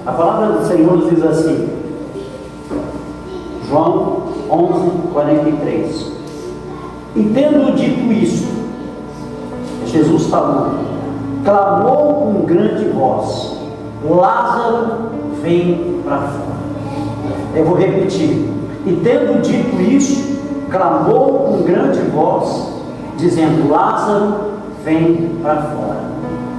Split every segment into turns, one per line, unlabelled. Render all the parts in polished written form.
A palavra do Senhor nos diz assim, João 11:43. E tendo dito isso, Jesus falando, clamou com grande voz, Lázaro, vem para fora. Eu vou repetir. E tendo dito isso, clamou com grande voz, dizendo, Lázaro, vem para fora.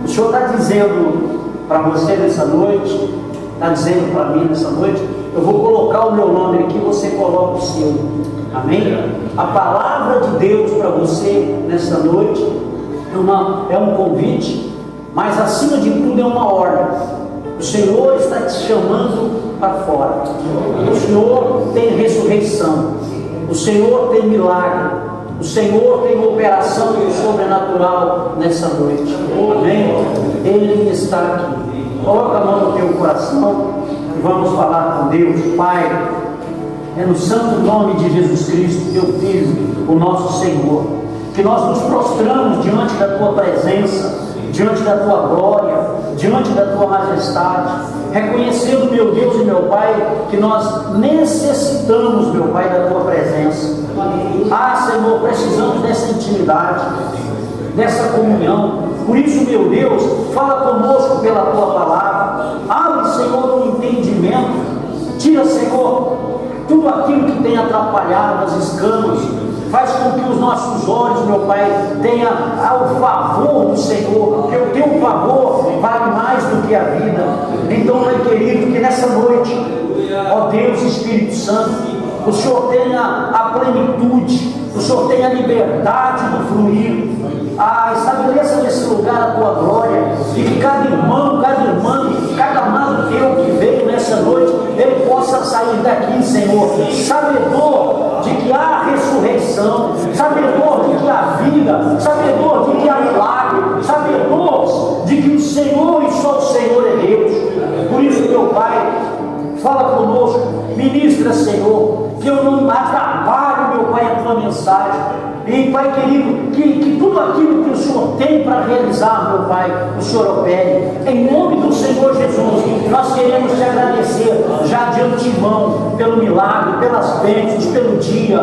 O Senhor está dizendo para você nessa noite, está dizendo para mim nessa noite, eu vou colocar o meu nome aqui, você coloca o seu. Amém? A palavra de Deus para você nessa noite é um convite, mas acima de tudo é uma ordem. O Senhor está te chamando para fora. O Senhor tem ressurreição. O Senhor tem milagre. O Senhor tem operação sobrenatural nessa noite. Amém? Ele está aqui. Coloca a mão no teu coração e vamos falar com Deus. Pai, é no santo nome de Jesus Cristo, teu Filho, o nosso Senhor, que nós nos prostramos diante da tua presença, diante da tua glória, diante da tua majestade, reconhecendo, meu Deus e meu Pai, que nós necessitamos, meu Pai, da tua presença. Ah, Senhor, precisamos dessa intimidade, dessa comunhão. Por isso, meu Deus, fala conosco pela tua palavra. Abre, Senhor, o entendimento. Tira, Senhor, tudo aquilo que tem atrapalhado as escamas. Faz com que os nossos olhos, meu Pai, tenham o favor do Senhor, porque o teu favor vale mais do que a vida. Então, Pai querido, que nessa noite, ó Deus Espírito Santo, o Senhor tenha a plenitude, o Senhor tenha a liberdade do fluir. Estabeleça nesse lugar a tua glória, e que cada irmão, cada irmã, cada amado teu que veio nessa noite, ele possa sair daqui, Senhor, sabedor de que há ressurreição, sabedor de que há vida, sabedor de que há milagre, sabedor de que o Senhor e só o Senhor é Deus. Por isso, meu Pai, fala conosco, ministra, Senhor, que eu não atrapalhe, meu Pai, a tua mensagem. E, Pai querido, que tudo aquilo que o Senhor tem para realizar, meu Pai, o Senhor opere. Em nome do Senhor Jesus, nós queremos te agradecer já de antemão pelo milagre, pelas bênçãos, pelo dia.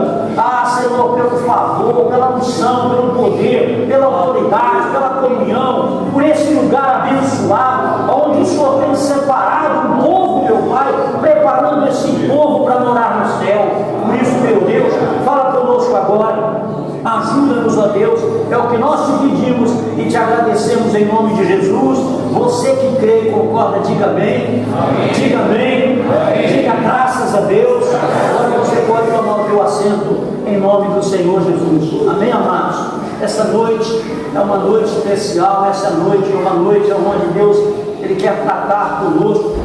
Senhor, pelo favor, pela unção, pelo poder, pela autoridade, pela comunhão, por esse lugar abençoado, onde o Senhor tem separado o povo, meu Pai, preparando esse povo para morar no céu. Por isso, meu Deus, fala conosco agora. Ajuda-nos, ó Deus, é o que nós te pedimos e te agradecemos em nome de Jesus. Você que crê e concorda, diga amém. Diga amém. Diga graças a Deus. Agora você pode tomar o teu assento em nome do Senhor Jesus. Amém, amados? Essa noite é uma noite especial. Essa noite é uma noite onde Deus Ele quer tratar conosco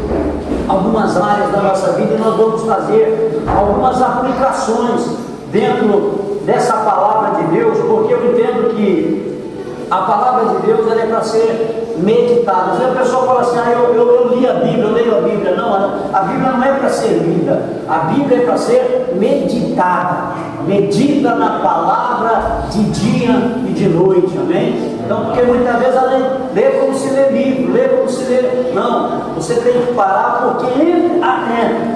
algumas áreas da nossa vida, e nós vamos fazer algumas aplicações dentro dessa palavra de Deus, porque eu entendo que a palavra de Deus ela é para ser meditada. Às vezes a pessoa fala assim, eu li a Bíblia, eu leio a Bíblia. Não, a Bíblia não é para ser lida, a Bíblia é para ser meditada. Medita na palavra de dia e de noite, amém? Então, porque muitas vezes ela lê como se lê livro, lê como se lê. Não, você tem que parar, porque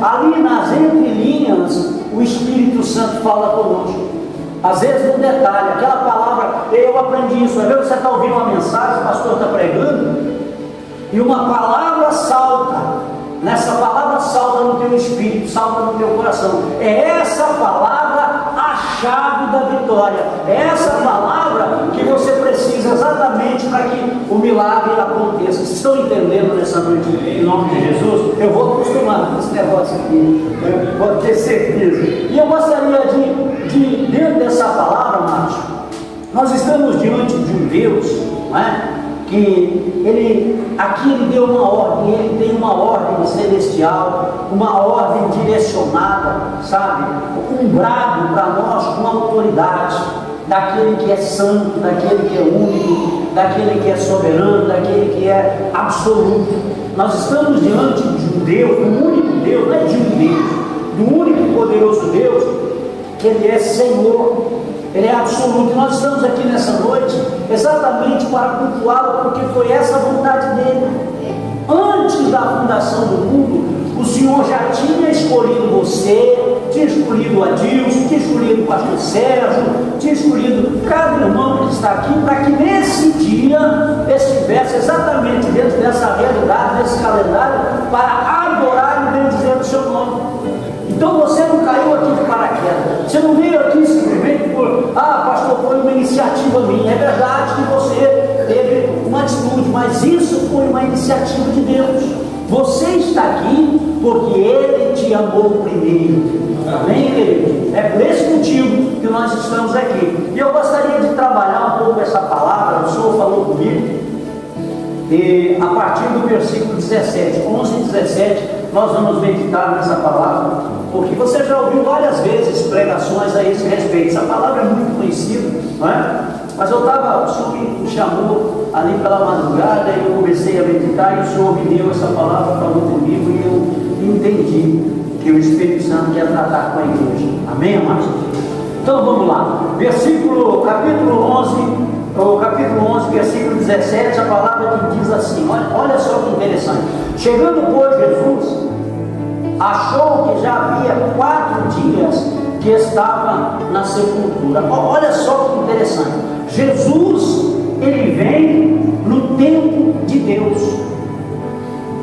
ali nas entrelinhas o Espírito Santo fala conosco. Às vezes no detalhe, aquela palavra, eu aprendi isso, às vezes você está ouvindo uma mensagem, o pastor está pregando, e uma palavra salta, nessa palavra salta no teu espírito, salta no teu coração. É essa palavra a chave da vitória, é essa palavra que você precisa exatamente para que o milagre aconteça. Vocês estão entendendo nessa noite, em nome de Jesus? Eu vou acostumar com esse negócio aqui, pode ter certeza. E eu gostaria de dentro dessa palavra, Márcio, nós estamos diante de um Deus, não é? Que aqui ele deu uma ordem, ele tem uma ordem celestial, uma ordem direcionada, sabe? Um brado para nós com autoridade, daquele que é santo, daquele que é único, daquele que é soberano, daquele que é absoluto. Nós estamos diante de um Deus, do único Deus, não é de um Deus, do único e poderoso Deus, que Ele é Senhor, Ele é absoluto. E nós estamos aqui nessa noite exatamente para cultuá-lo, porque foi essa a vontade dEle. Antes da fundação do mundo, escolhido você, tinha escolhido o Adilson, tinha escolhido o pastor Sérgio, tinha escolhido cada irmão que está aqui, para que nesse dia estivesse exatamente dentro dessa realidade, desse calendário, para adorar e bendizer o seu nome. Então você não caiu aqui de paraquedas, você não veio aqui simplesmente por, pastor, foi uma iniciativa minha. É verdade que você teve uma atitude, mas isso foi uma iniciativa de Deus. Você está aqui porque Ele te amou primeiro. Amém, querido? É por esse motivo que nós estamos aqui. E eu gostaria de trabalhar um pouco essa palavra, o Senhor falou comigo, e a partir do versículo 17, 11 e 17, nós vamos meditar nessa palavra, porque você já ouviu várias vezes pregações a esse respeito. Essa palavra é muito conhecida, não é? Mas eu estava, o Senhor me chamou ali pela madrugada e eu comecei a meditar e o Senhor me deu essa palavra, falou comigo e eu entendi que o Espírito Santo quer tratar com a igreja. Amém, amados? Então vamos lá. Capítulo 11, versículo 17, a palavra que diz assim, olha só que interessante. Chegando, pois, Jesus achou que já havia 4 dias que estava na sepultura. Olha só que interessante. Jesus, ele vem no tempo de Deus.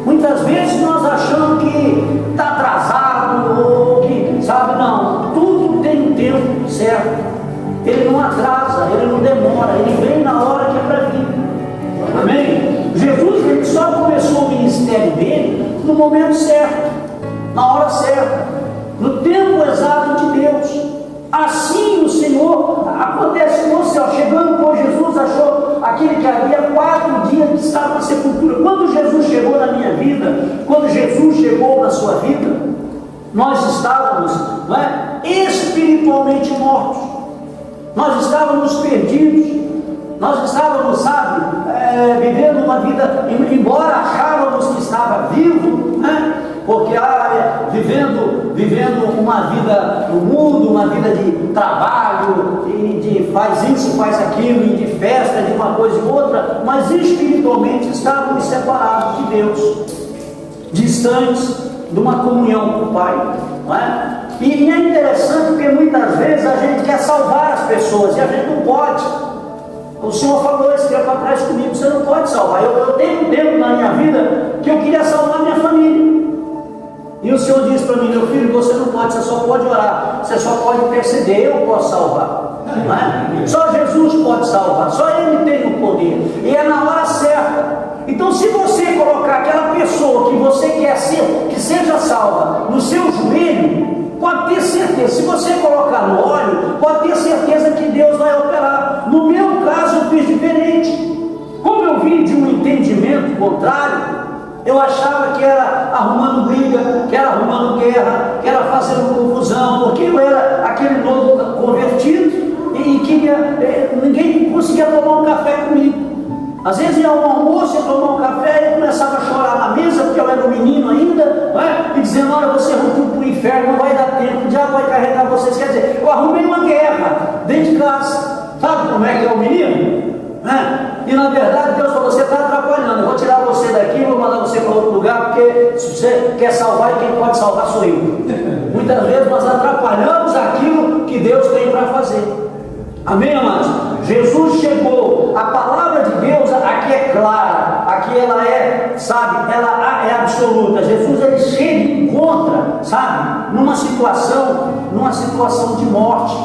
Muitas vezes nós achamos que está atrasado, ou que, sabe, não, tudo tem um tempo certo. Ele não atrasa, ele não demora, ele vem na hora que é para vir. Amém? Jesus, ele só começou o ministério dele no momento certo, na hora certa, no tempo exato de Deus. Assim o Senhor, acontece no céu, chegando por Jesus, achou aquele que havia 4 dias que estava na sepultura. Quando Jesus chegou na minha vida, quando Jesus chegou na sua vida, nós estávamos, não é, espiritualmente mortos. Nós estávamos perdidos, nós estávamos, sabe, vivendo uma vida, embora achávamos que estava vivo, né? Porque vivendo uma vida no mundo, uma vida de trabalho, e de faz isso, faz aquilo, e de festa, de uma coisa e outra, mas espiritualmente estávamos separados de Deus, distantes de uma comunhão com o Pai, não é? E é interessante porque muitas vezes a gente quer salvar as pessoas e a gente não pode. O Senhor falou esse tempo atrás comigo, você não pode salvar. Eu tenho um tempo na minha vida que eu queria salvar minha família. E o Senhor disse para mim, meu filho, você não pode, você só pode orar, você só pode interceder, eu posso salvar. Não é? Só Jesus pode salvar, só Ele tem o poder. E é na hora certa. Então, se você colocar aquela pessoa que você quer ser, que seja salva, no seu joelho, pode ter certeza, se você colocar no óleo, pode ter certeza que Deus vai operar. No meu caso, eu fiz diferente. Como eu vim de um entendimento contrário, eu achava que era arrumando briga, que era arrumando guerra, que era fazendo confusão, porque eu era aquele novo convertido e ninguém conseguia tomar um café comigo. Às vezes ia ao almoço, ia tomar um café e começava a chorar na mesa, porque eu era um menino ainda, e dizendo, olha, você rumo para o inferno, não vai dar tempo, o diabo vai carregar vocês. Quer dizer, eu arrumei uma guerra dentro de casa. Sabe como é que é o menino? E na verdade Deus falou, você está atrapalhando, eu vou tirar você daqui, vou mandar você para outro lugar, porque se você quer salvar, quem pode salvar sou eu. Muitas vezes nós atrapalhamos aquilo que Deus tem para fazer. Amém, amados? Jesus chegou, a palavra de Deus aqui é clara, aqui ela é, sabe, ela é absoluta. Jesus, ele chega e encontra, sabe, numa situação de morte,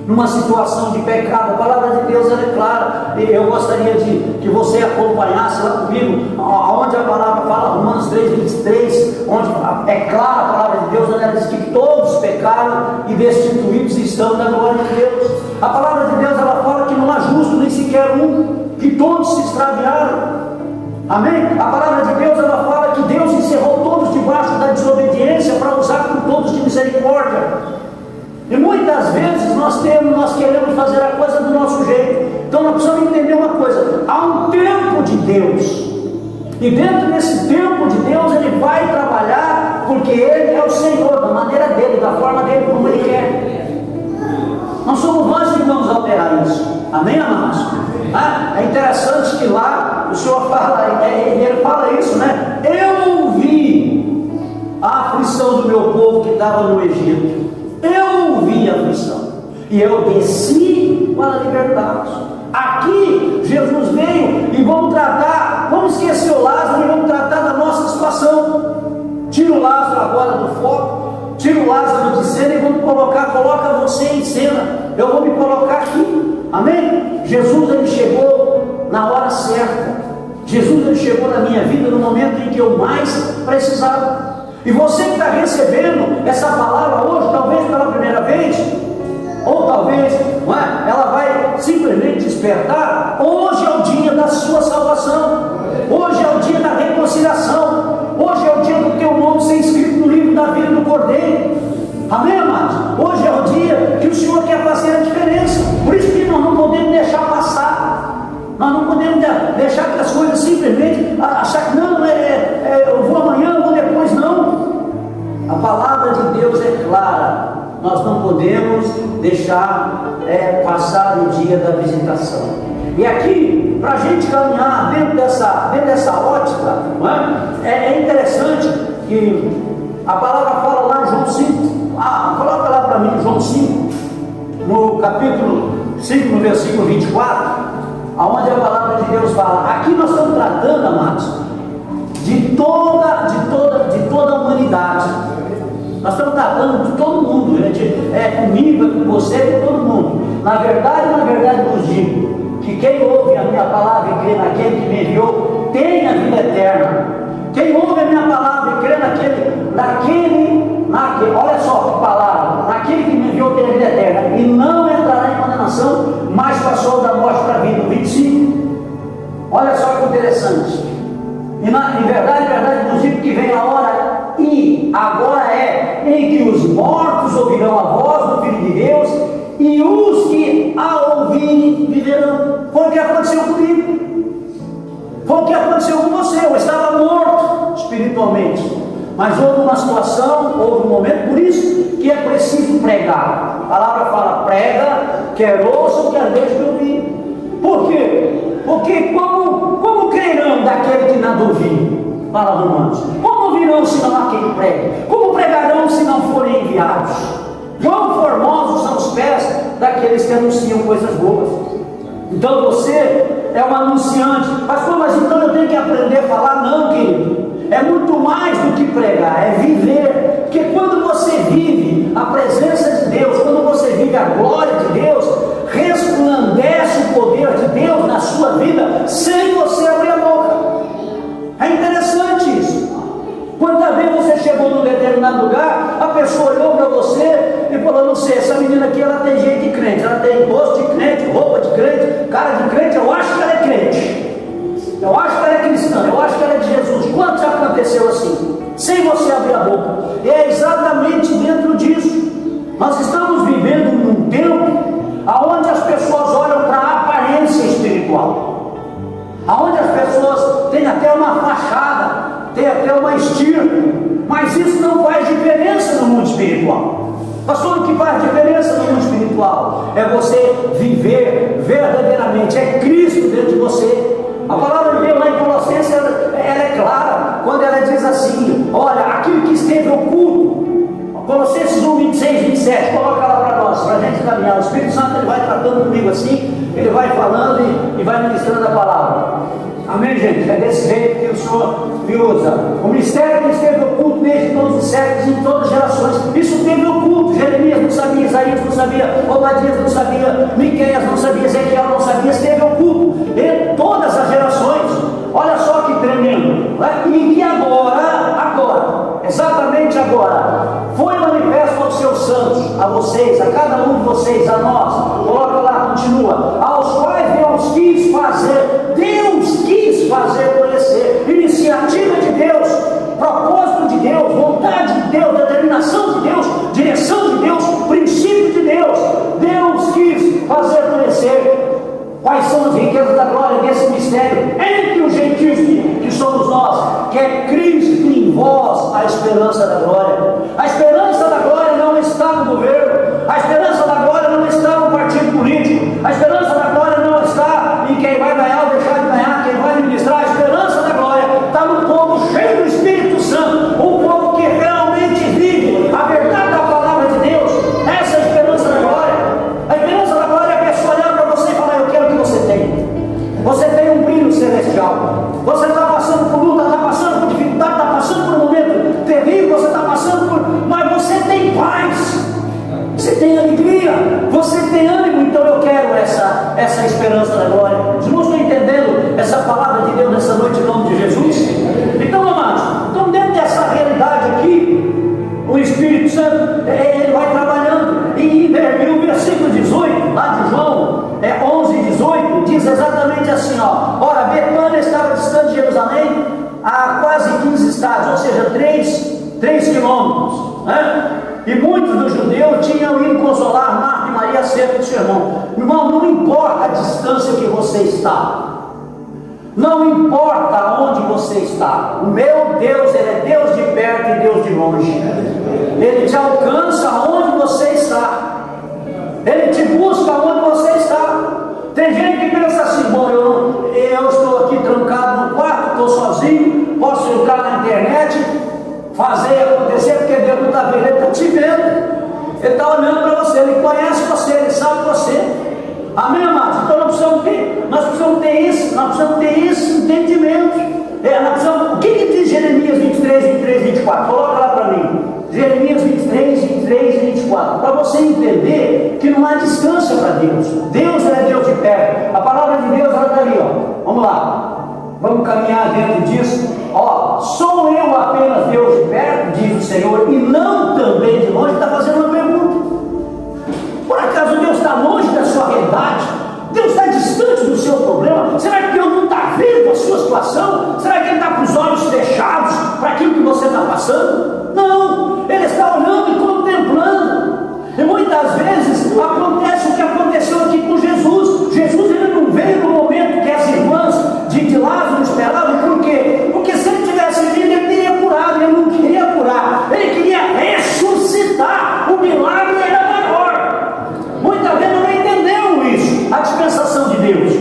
numa situação de pecado. A palavra de Deus, ela é clara. Eu gostaria de que você acompanhasse lá comigo, onde a palavra fala, Romanos 3:23, onde é clara a palavra de Deus, onde ela diz que todos pecaram e destituídos estão da glória de Deus. A palavra de Deus, ela fala que não há justo nem sequer um, que todos se extraviaram. Amém? A palavra de Deus, ela fala que Deus encerrou todos debaixo da desobediência para usar com todos de misericórdia. E muitas vezes nós queremos fazer a coisa do nosso jeito. Então nós precisamos entender uma coisa: há um tempo de Deus, e dentro desse tempo de Deus Ele vai trabalhar, porque Ele é o Senhor, da maneira dEle, da forma dEle, como Ele quer. Não somos nós que vamos alterar isso. Amém, amados? É interessante que lá o Senhor fala, ele fala isso, né? Eu vi a aflição aflição do meu povo que estava no Egito. Eu ouvi a aflição e eu desci para libertá-los. Aqui Jesus veio e vamos esquecer o Lázaro e vamos tratar da nossa situação. Tira o Lázaro agora do foco, tira o Lázaro de cena e vamos coloca você em cena. Eu vou me colocar aqui, amém? Jesus, ele chegou na hora certa. Jesus, ele chegou na minha vida no momento em que eu mais precisava. E você que está recebendo essa palavra hoje, talvez pela primeira vez, ou talvez ela vai simplesmente despertar. Hoje é o dia da sua salvação, hoje é o dia da reconciliação, hoje é o dia do teu nome ser escrito no livro da vida do Cordeiro, amém, amados? Hoje é o dia que o Senhor quer fazer a diferença. Por isso que nós não podemos deixar passar, nós não podemos deixar que as coisas simplesmente achar que não, eu vou amanhã, eu vou depois. Não, a palavra de Deus é clara. Nós não podemos deixar passar o dia da visitação. E aqui, para a gente caminhar dentro dessa ótica, é interessante que a palavra fala lá em João 5. Coloca lá para mim, João 5, no capítulo 5, no versículo 24, onde a palavra de Deus fala. Aqui nós estamos tratando, amados, de toda a humanidade. Nós estamos tratando de todo mundo, comigo, com você, com todo mundo. Na verdade, vos digo que quem ouve a minha palavra e crê naquele que me enviou, tem a vida eterna. Quem ouve a minha palavra e crê naquele, olha só que palavra, naquele que me enviou tem a vida eterna, e não entrará em condenação, mas passou da morte para a vida. 25. Olha só que interessante. Em verdade, vos digo que vem a hora, e agora em que os mortos ouvirão a voz do Filho de Deus, e os que a ouvirem viverão. Foi o que aconteceu comigo, foi o que aconteceu com você. Eu estava morto espiritualmente, mas houve uma situação, houve um momento. Por isso que é preciso pregar. A palavra fala: prega, quer ouçam, quer deixe de ouvir. Por quê? Porque como crerão daquele que nada ouviu? Fala Romanos. Como ouvirão se não há quem pregue? Como pregarão se não forem enviados? Quão formosos são os pés daqueles que anunciam coisas boas. Então você é um anunciante. Pastor, mas então eu tenho que aprender a falar? Não, querido. É muito mais do que pregar, é viver. Porque quando você vive a presença de Deus, quando você vive a glória de Deus, resplandece o poder de Deus na sua vida sem você abrir a boca. É interessante isso. Quantas vezes você chegou num determinado lugar, a pessoa olhou para você e falou: não sei, essa menina aqui ela tem jeito de crente, ela tem rosto de crente, roupa de crente, cara de crente, eu acho que ela é crente, eu acho que ela é cristã, eu acho que ela é de Jesus. Quanto já aconteceu assim? Sem você abrir a boca. E é exatamente dentro disso. Nós estamos vivendo num tempo onde as pessoas olham para a aparência espiritual, onde as pessoas têm até uma fachada, tem até uma estirpe, mas isso não faz diferença no mundo espiritual. Pastor, o que faz diferença no mundo espiritual é você viver verdadeiramente, é Cristo dentro de você. A palavra de Deus lá em Colossenses, ela é clara, quando ela diz assim: olha, aquilo que esteve oculto, Colossenses 1, 26, 27, coloca lá para nós, para a gente caminhar. O Espírito Santo ele vai tratando comigo assim, ele vai falando e vai ministrando a palavra. Amém, gente? É desse jeito que o Senhor me usa. O mistério que esteve oculto desde todos os séculos, em todas as gerações. Isso esteve oculto. Jeremias não sabia, Isaías não sabia, Obadias não sabia, Miqueias não sabia, Ezequiel não sabia. Esteve oculto em todas as gerações. Olha só que tremendo. E que agora, exatamente agora, foi manifesto aos seus santos, a vocês, a cada um de vocês, a nós. Coloca lá, continua. Aos quais Deus quis fazer conhecer. Iniciativa de Deus, propósito de Deus, vontade de Deus, determinação de Deus, direção de Deus, princípio de Deus. Deus quis fazer conhecer quais são as riquezas da glória desse mistério entre os gentios que somos nós, que é Cristo em vós, a esperança da glória. A esperança da glória não está no governo, a esperança da glória não está no partido político, a esperança da glória não está em quem vai ganhar ou deixar de ganhar, quem vai ministrar. A esperança da glória está no povo cheio do Espírito Santo, um povo que realmente esperança da glória. Os irmãos estão entendendo essa palavra de Deus nessa noite em nome de Jesus? Então, amados, então dentro dessa realidade aqui, o Espírito Santo, ele vai trabalhando. E o versículo 18, lá de João 11, 18, diz exatamente assim, ó: ora, Betânia estava distante de Jerusalém a quase 15 estádios, ou seja, 3 quilômetros, né? E muitos dos judeus tinham ido consolar Marta e Maria acerca do seu irmão. Irmão, não importa a distância que você está, não importa onde você está, o meu Deus, Ele é Deus de perto e Deus de longe. Ele te alcança onde você está, Ele te busca onde você está. Tem gente que pensa assim: bom, eu estou aqui trancado no quarto, estou sozinho, posso entrar na internet, fazer acontecer, porque Deus não está vendo, Ele está te vendo, Ele está olhando para você, Ele conhece você, Ele sabe você. Amém, amados? Então nós precisamos ter isso, nós precisamos ter esse entendimento. O que diz Jeremias 23, 23, 24? Coloca lá para mim. Jeremias 23, 23 e 24. Para você entender que não há distância para Deus. Deus é Deus de perto. A palavra de Deus está ali, ó. Vamos lá. Vamos caminhar dentro disso. Ó, sou eu apenas Deus de perto, diz o Senhor, e não também de longe? Está fazendo uma pergunta. Por acaso Deus está longe da sua realidade? Deus está distante do seu problema? Será que Deus não está vendo a sua situação? Será que Ele está com os olhos fechados para aquilo que você está passando? Não, Ele está olhando e contemplando. E muitas vezes acontece o que aconteceu aqui com Jesus. Jesus, ele não veio no momento que as irmãs de Lázaro esperavam. Por quê? Porque se ele tivesse vindo, ele teria curado. Ele não queria curar, ele queria ressuscitar. O milagre era maior. Muitas vezes não entendeu isso, a dispensação de Deus.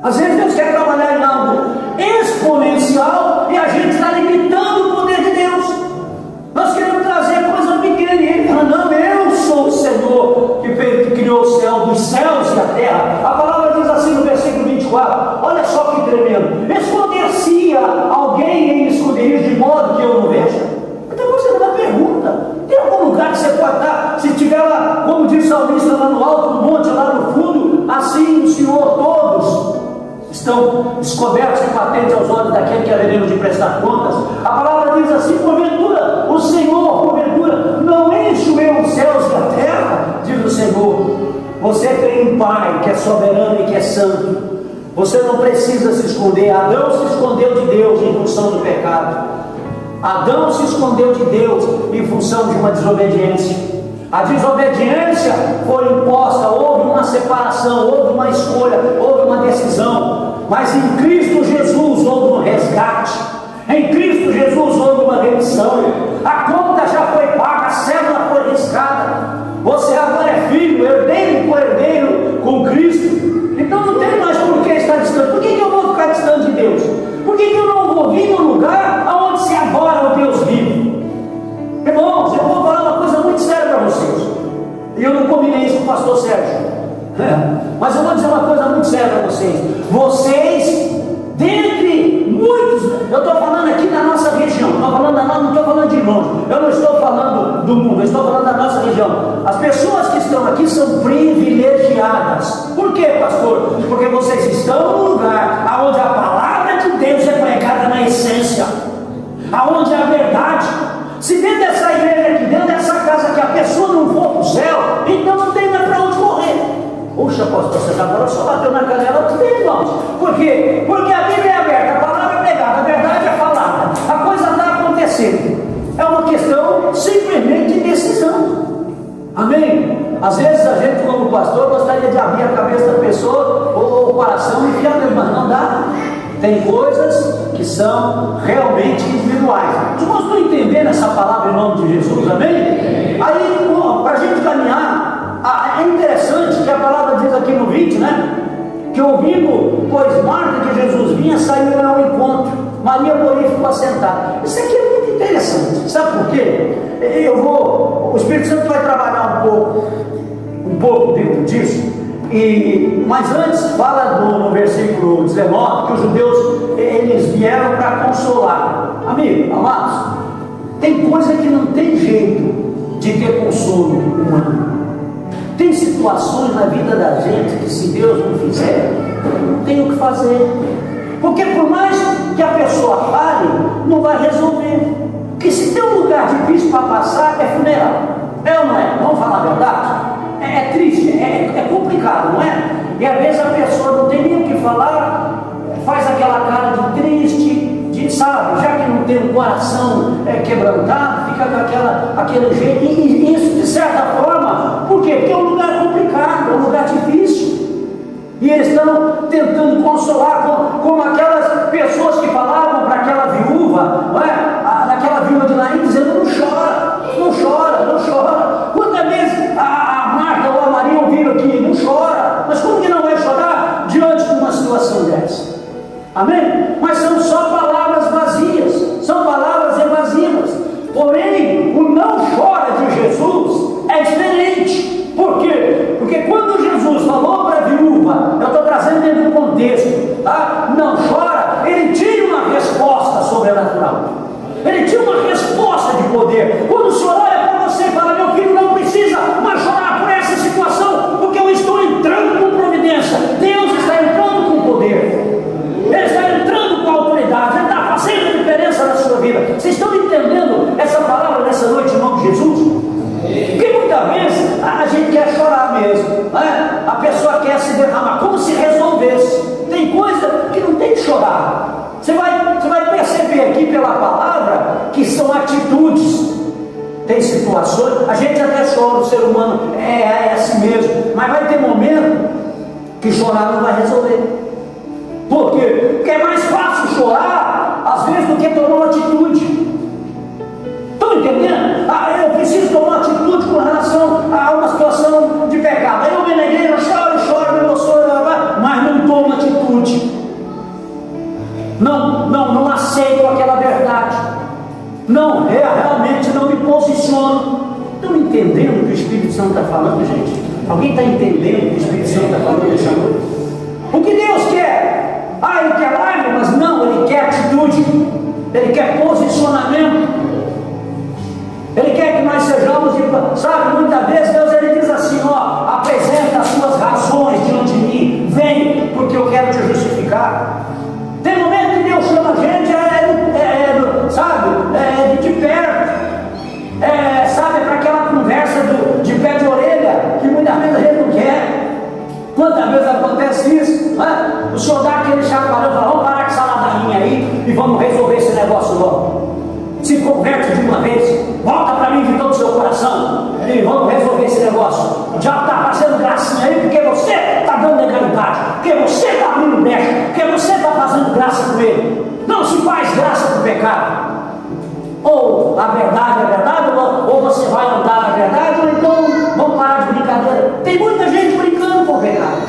Às vezes Deus quer trabalhar em algo exponencial e a gente está limitando o poder de Deus. Nós queremos trazer coisa pequena e Ele fala: não, eu sou o Senhor que criou o céu, dos céus e a terra. A palavra diz assim no versículo 24, olha só que tremendo: esconder-se-ia alguém em esconderijo de modo que eu não veja? Então você não dá pergunta. Tem algum lugar que você pode estar? Se tiver lá, como diz o salmista, lá no alto do monte, lá no fundo, assim o Senhor, todos estão descobertos e patentes aos olhos daquele que haveremos de prestar contas. A palavra diz assim: porventura o Senhor, porventura não enche eu os céus e a terra? Diz o Senhor. Você tem um Pai que é soberano e que é santo. Você não precisa se esconder. Adão se escondeu de Deus em função do pecado. Adão se escondeu de Deus em função de uma desobediência. A desobediência foi imposta, houve uma separação, houve uma escolha, houve uma decisão. Mas em Cristo Jesus houve um resgate, em Cristo Jesus houve uma remissão. A conta já foi paga, a cédula foi riscada. Você agora é filho, herdeiro e co-herdeiro com Cristo. Então não tem mais por que estar distante. Por que eu vou ficar distante de Deus? Por que eu não vou vir no lugar onde se adora o Deus vivo? Irmãos, eu vou falar uma coisa muito séria para vocês. E eu não combinei isso com o pastor Sérgio. Mas eu vou dizer uma coisa muito séria para vocês. Vocês, dentre muitos, eu estou falando aqui da nossa região, não estou falando de longe, eu não estou falando do mundo, eu estou falando da nossa região. As pessoas que estão aqui são privilegiadas. Por quê, pastor? Porque vocês estão no lugar onde a palavra de Deus é pregada na essência, aonde é a verdade. Se dentro dessa igreja aqui, dentro dessa casa aqui, a pessoa não for para o céu, então não tem mais para onde correr. Puxa, pastor, você agora só bateu na canela dos meus irmãos. Por quê? Porque a Bíblia é aberta, a palavra é pregada, a verdade é falada, a coisa está acontecendo. É uma questão simplesmente de decisão. Amém? Às vezes a gente, como pastor, gostaria de abrir a cabeça da pessoa ou o coração e enfiar nele, mas não dá. Tem coisas que são realmente individuais. Os irmãos estão entendendo essa palavra em nome de Jesus? Amém? Aí, para a gente caminhar, é interessante que a palavra diz aqui no 20, né? Que ouvindo, pois Marta, que Jesus vinha, saiu ao encontro. Maria, porém, ficou assentada. Isso aqui é muito interessante. Sabe por quê? O Espírito Santo vai trabalhar um pouco dentro disso. Mas antes fala no versículo 19 que os judeus eles vieram para consolar. Amigo, amados, tem coisa que não tem jeito de ter consolo humano. Tem situações na vida da gente que, se Deus não fizer, não tem o que fazer. Porque por mais que a pessoa fale, não vai resolver. Porque se tem um lugar difícil para passar, é funeral. É ou não é? Vamos falar a verdade? É triste, é complicado, não é? E às vezes a pessoa não tem nem o que falar, faz aquela cara de triste, sabe, já que não tem o coração quebrantado, fica com aquele jeito, e isso de certa forma, por quê? Porque é um lugar complicado, é um lugar difícil, e eles estão tentando consolar, como aquelas pessoas que falavam para aquela viúva, não é? Daquela viúva de Naim, dizendo: não chora, não chora, não chora. Quantas vezes a Marta ou a Maria ouviram aqui: não chora, mas como que não vai chorar diante de uma situação dessa? Amém? Mas são só palavras vazias, são palavras evasivas. Porém, o não chora de Jesus é diferente. Por quê? Porque quando Jesus falou para a viúva, eu estou trazendo dentro do contexto, tá? Não chora, ele tinha uma resposta sobrenatural. Ele tinha uma resposta de poder. Quando o Senhor olha para você e fala: meu filho, não precisa mais chorar por essa situação, porque eu estou entrando com providência. Deus está entrando com poder. Ele está entrando com autoridade, Ele está fazendo diferença na sua vida. Vocês estão entendendo essa palavra nessa noite em nome de Jesus? Porque muitas vezes a gente quer chorar mesmo, né? A pessoa quer se derramar, como se resolvesse. Tem coisa que não tem que chorar. Você vai perceber aqui pela palavra que são atitudes. Tem situações, a gente até chora, o ser humano é assim mesmo, mas vai ter momento que chorar não vai resolver. Por quê? Porque é mais fácil chorar, às vezes, do que tomar uma atitude. Estão entendendo? Eu preciso tomar uma atitude com relação a uma situação de pecado. Aí eu venho na igreja, choro, me emociono, mas não tomo atitude. Não aceito aquela verdade. Realmente não me posiciono. Estão entendendo o que o Espírito Santo está falando, gente? Alguém está entendendo o que o Espírito Santo está falando nessa noite? O que Deus quer? Ele quer lágrimas? Não, Ele quer atitude. Ele quer posicionamento. Ele quer que nós sejamos, sabe, muitas vezes Deus ele diz assim: apresenta as suas razões diante de mim, vem, porque eu quero te justificar. Tem momento que Deus chama a gente, de perto, sabe, para aquela conversa de pé de orelha, que muitas vezes a gente não quer. Quantas vezes acontece isso? Né? O senhor dá aquele chacoalhão e fala: vamos parar com essa ladainha aí e vamos resolver esse negócio logo. Se converte de uma vez, volta para mim de todo o seu coração e vamos resolver esse negócio. O diabo está fazendo gracinha aí porque você está dando legalidade, porque você está abrindo brecha, porque você está fazendo graça com ele. Não se faz graça com o pecado. Ou a verdade é verdade, ou você vai andar na verdade, ou então vamos parar de brincadeira. Tem muita gente brincando com o pecado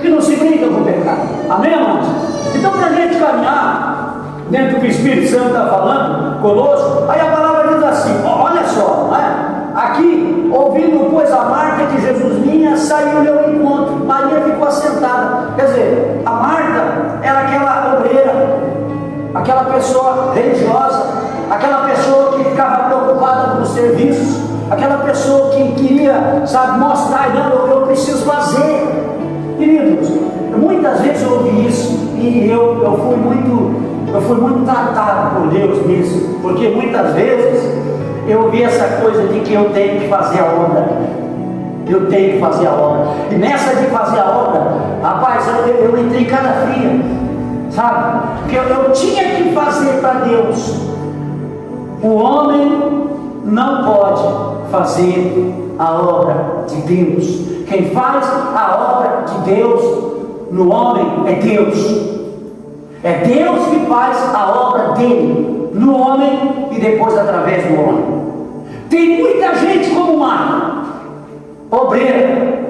e não se brinca com o pecado. Amém, irmãos? Então, para a gente caminhar dentro do que o Espírito Santo está falando conosco, aí a palavra diz assim: olha só, não é? Aqui, ouvindo, pois, a Marta que Jesus vinha, saiu-lhe ao encontro. Maria ficou assentada. Quer dizer, a Marta era aquela obreira, aquela pessoa religiosa, aquela pessoa que ficava preocupada com os serviços, aquela pessoa que queria, sabe, mostrar: não, eu preciso fazer. Queridos, muitas vezes eu ouvi isso e eu fui muito tratado por Deus nisso, porque muitas vezes eu ouvi essa coisa de que eu tenho que fazer a obra. Eu tenho que fazer a obra. E nessa de fazer a obra, rapaz, eu entrei em cada fria, sabe? Porque eu tinha que fazer para Deus. O homem não pode fazer a obra de Deus. Quem faz a obra de Deus no homem é Deus. É Deus que faz a obra dele no homem e depois através do homem. Tem muita gente como Marta, obreira,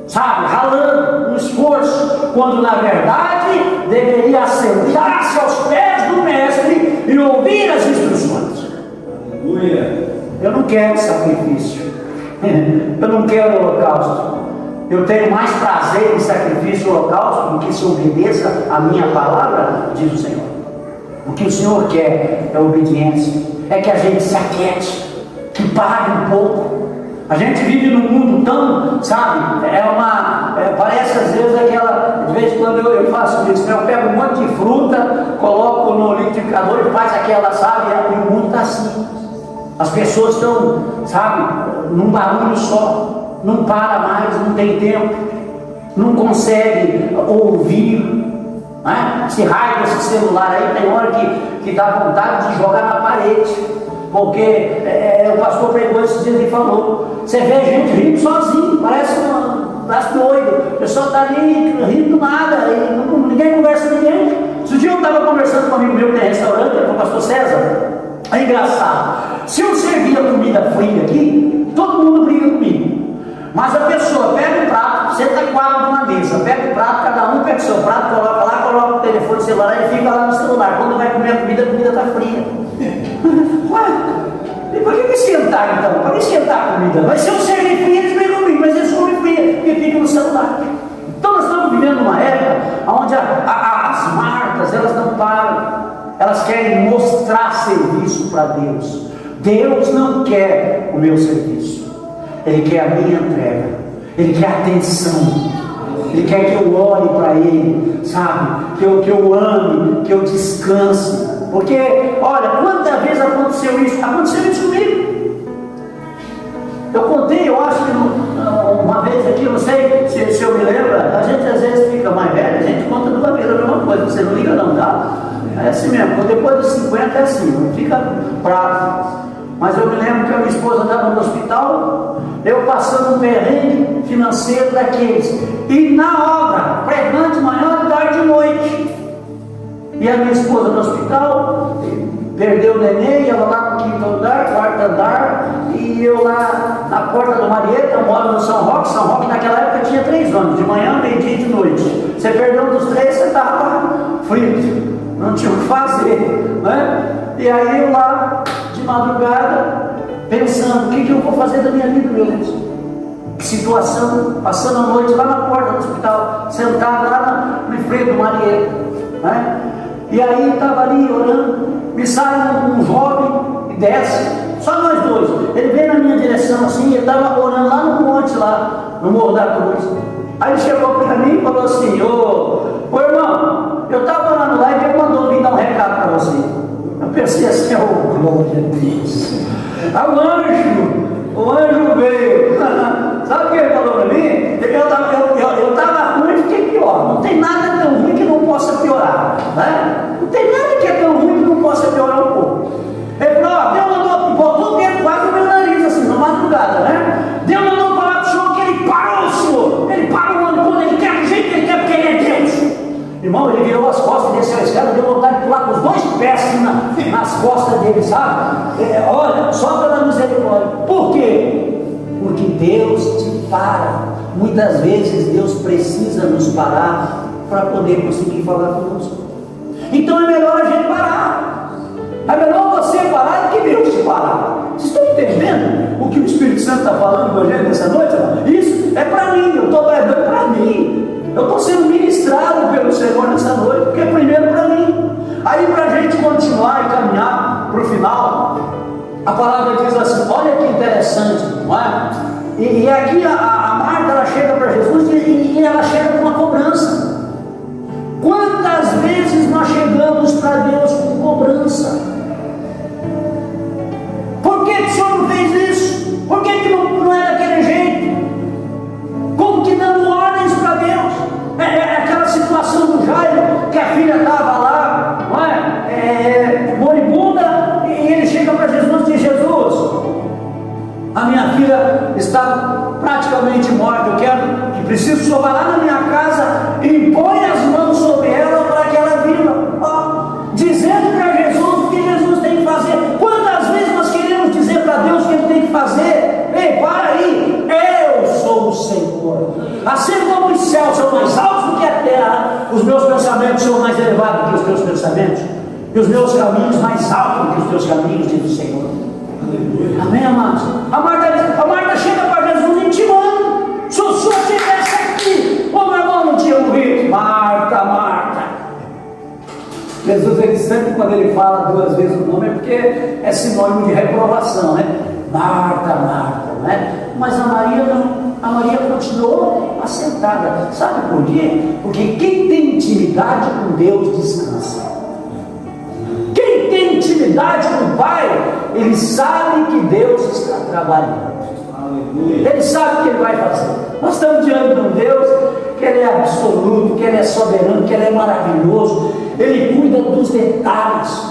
sabe, ralando um esforço, quando na verdade deveria sentar-se aos pés do mestre e ouvir as instruções. Aleluia. Eu não quero sacrifício, eu não quero holocausto. Eu tenho mais prazer em sacrifício e holocausto do que se obedeça a minha palavra, diz o Senhor. O que o Senhor quer é obediência, é que a gente se aquiete, que pare um pouco. A gente vive num mundo tão, sabe, parece às vezes aquela, de vez em quando eu faço isso, né? Eu pego um monte de fruta, coloco no liquidificador e faz aquela, sabe, e o mundo está assim. As pessoas estão, sabe, num barulho só, não para mais, não tem tempo, não consegue ouvir, né? Esse raio desse celular aí, tem hora que dá vontade de jogar na parede. Porque o pastor pregou esses dias e falou, você vê gente rindo sozinho, parece doido, a pessoa está ali rindo do nada, e ninguém conversa com ninguém. Esse dia eu estava conversando com um amigo meu que tem restaurante, com o pastor César. É engraçado, se eu servir a comida fria aqui, todo mundo briga comigo. Mas a pessoa pega o prato, senta quatro numa mesa, pega o prato, cada um pega o seu prato, coloca lá, coloca o telefone celular e fica lá no celular. Quando vai comer a comida está fria. Ué, e por que esquentar então? Para que esquentar a comida? Mas se eu servir fria, eles brigam comigo, mas eles comem fria e ficam no celular. Então nós estamos vivendo uma época onde as marcas, elas não param, elas querem mostrar serviço para Deus. Deus não quer o meu serviço, Ele quer a minha entrega, Ele quer atenção, Ele quer que eu olhe para Ele, sabe, que eu ame, que eu descanse. Porque, olha, quantas vezes aconteceu isso? Aconteceu isso comigo. Eu contei, eu acho que uma vez aqui, não sei se eu me lembro, a gente às vezes fica mais velho, a gente conta duas vezes a mesma coisa, você não liga não, tá? É assim mesmo, depois dos 50 é assim, não fica bravo. Mas eu me lembro que a minha esposa estava no hospital, eu passando um perrengue financeiro daqueles, e na obra, pregando de manhã, tarde e noite. E a minha esposa no hospital, perdeu o neném, ela lá no quinto andar, quarto andar, e eu lá na porta do Marieta, eu moro no São Roque naquela época tinha 3 anos, de manhã, meio-dia e de noite. Você perdeu um dos 3, você estava frito, não tinha o que fazer, né? E aí eu lá, de madrugada, pensando, o que eu vou fazer da minha vida, meu Deus? Que situação, passando a noite lá na porta do hospital, sentado lá no frente do Marieta, né? E aí estava ali orando, me sai um jovem e desce, só nós dois. Ele veio na minha direção assim, ele estava orando lá no monte, lá no Morro da Cruz. Aí ele chegou para mim e falou assim, ô irmão, eu estava orando lá e ele mandou vir dar um recado para você. Eu pensei assim, oh glória a Deus. Aí o anjo veio. Sabe o que ele falou para mim? Eu estava ruim e fiquei pior. Não tem nada tão ruim que não possa piorar, né? Não tem nada que é tão ruim que não possa piorar um pouco. Ele falou, Deus mandou, botou o dedo quase no meu nariz, assim, na madrugada, né? Deus mandou falar para o Senhor que Ele parou o Senhor. Ele parou quando Ele quer, do jeito que Ele quer, porque Ele é Deus. Irmão, ele virou as costas, desceu a escada, deu vontade de pular com os 2 pés nas costas dele, sabe? Olha, só pela misericórdia. Por quê? Porque Deus te para. Muitas vezes Deus precisa nos parar para poder conseguir falar conosco. Então é melhor a gente parar. É melhor você parar do que Deus te parar. Vocês estão entendendo o que o Espírito Santo está falando com a gente nessa noite? Isso é para mim, eu estou pregando para mim. Eu estou sendo ministrado pelo Senhor nessa noite, porque é primeiro para mim. Aí para a gente continuar e caminhar para o final, a palavra diz assim, olha que interessante, não é? E aqui a Marta, ela chega para Jesus e ela chega com uma cobrança. Quantas vezes nós chegamos para Deus com cobrança? Por que o Senhor não fez isso? Por que não é daquele jeito? Como que dando ordens para Deus? É aquela situação do Jairo, que a filha estava lá, não é? Moribunda, e ele chega para Jesus e diz, Jesus, a minha filha está praticamente morta, eu quero que preciso que o Senhor vá lá na minha casa e impõe as mãos sobre ela para que ela viva. Dizendo para Jesus o que Jesus tem que fazer. Quantas vezes nós queremos dizer para Deus o que Ele tem que fazer? Ei, para aí, eu sou o Senhor. Assim como os céus são mais altos do que a terra, os meus pensamentos são mais elevados do que os teus pensamentos, e os meus caminhos mais altos do que os teus caminhos, diz o Senhor. Amém, amados? A Marta chega para Jesus intimando. Se o Senhor estivesse aqui, o meu irmão não tinha morrido. Marta, Marta. Jesus, ele sempre, quando ele fala 2 vezes o nome, é porque é sinônimo de reprovação, né? Marta, Marta, né? mas a Maria não. A Maria continuou assentada. Sabe por quê? Porque quem tem intimidade com Deus descansa. Quem tem intimidade com o Pai, ele sabe que Deus está trabalhando. Ele sabe o que ele vai fazer. Nós estamos diante de um Deus que ele é absoluto, que ele é soberano, que ele é maravilhoso. Ele cuida dos detalhes.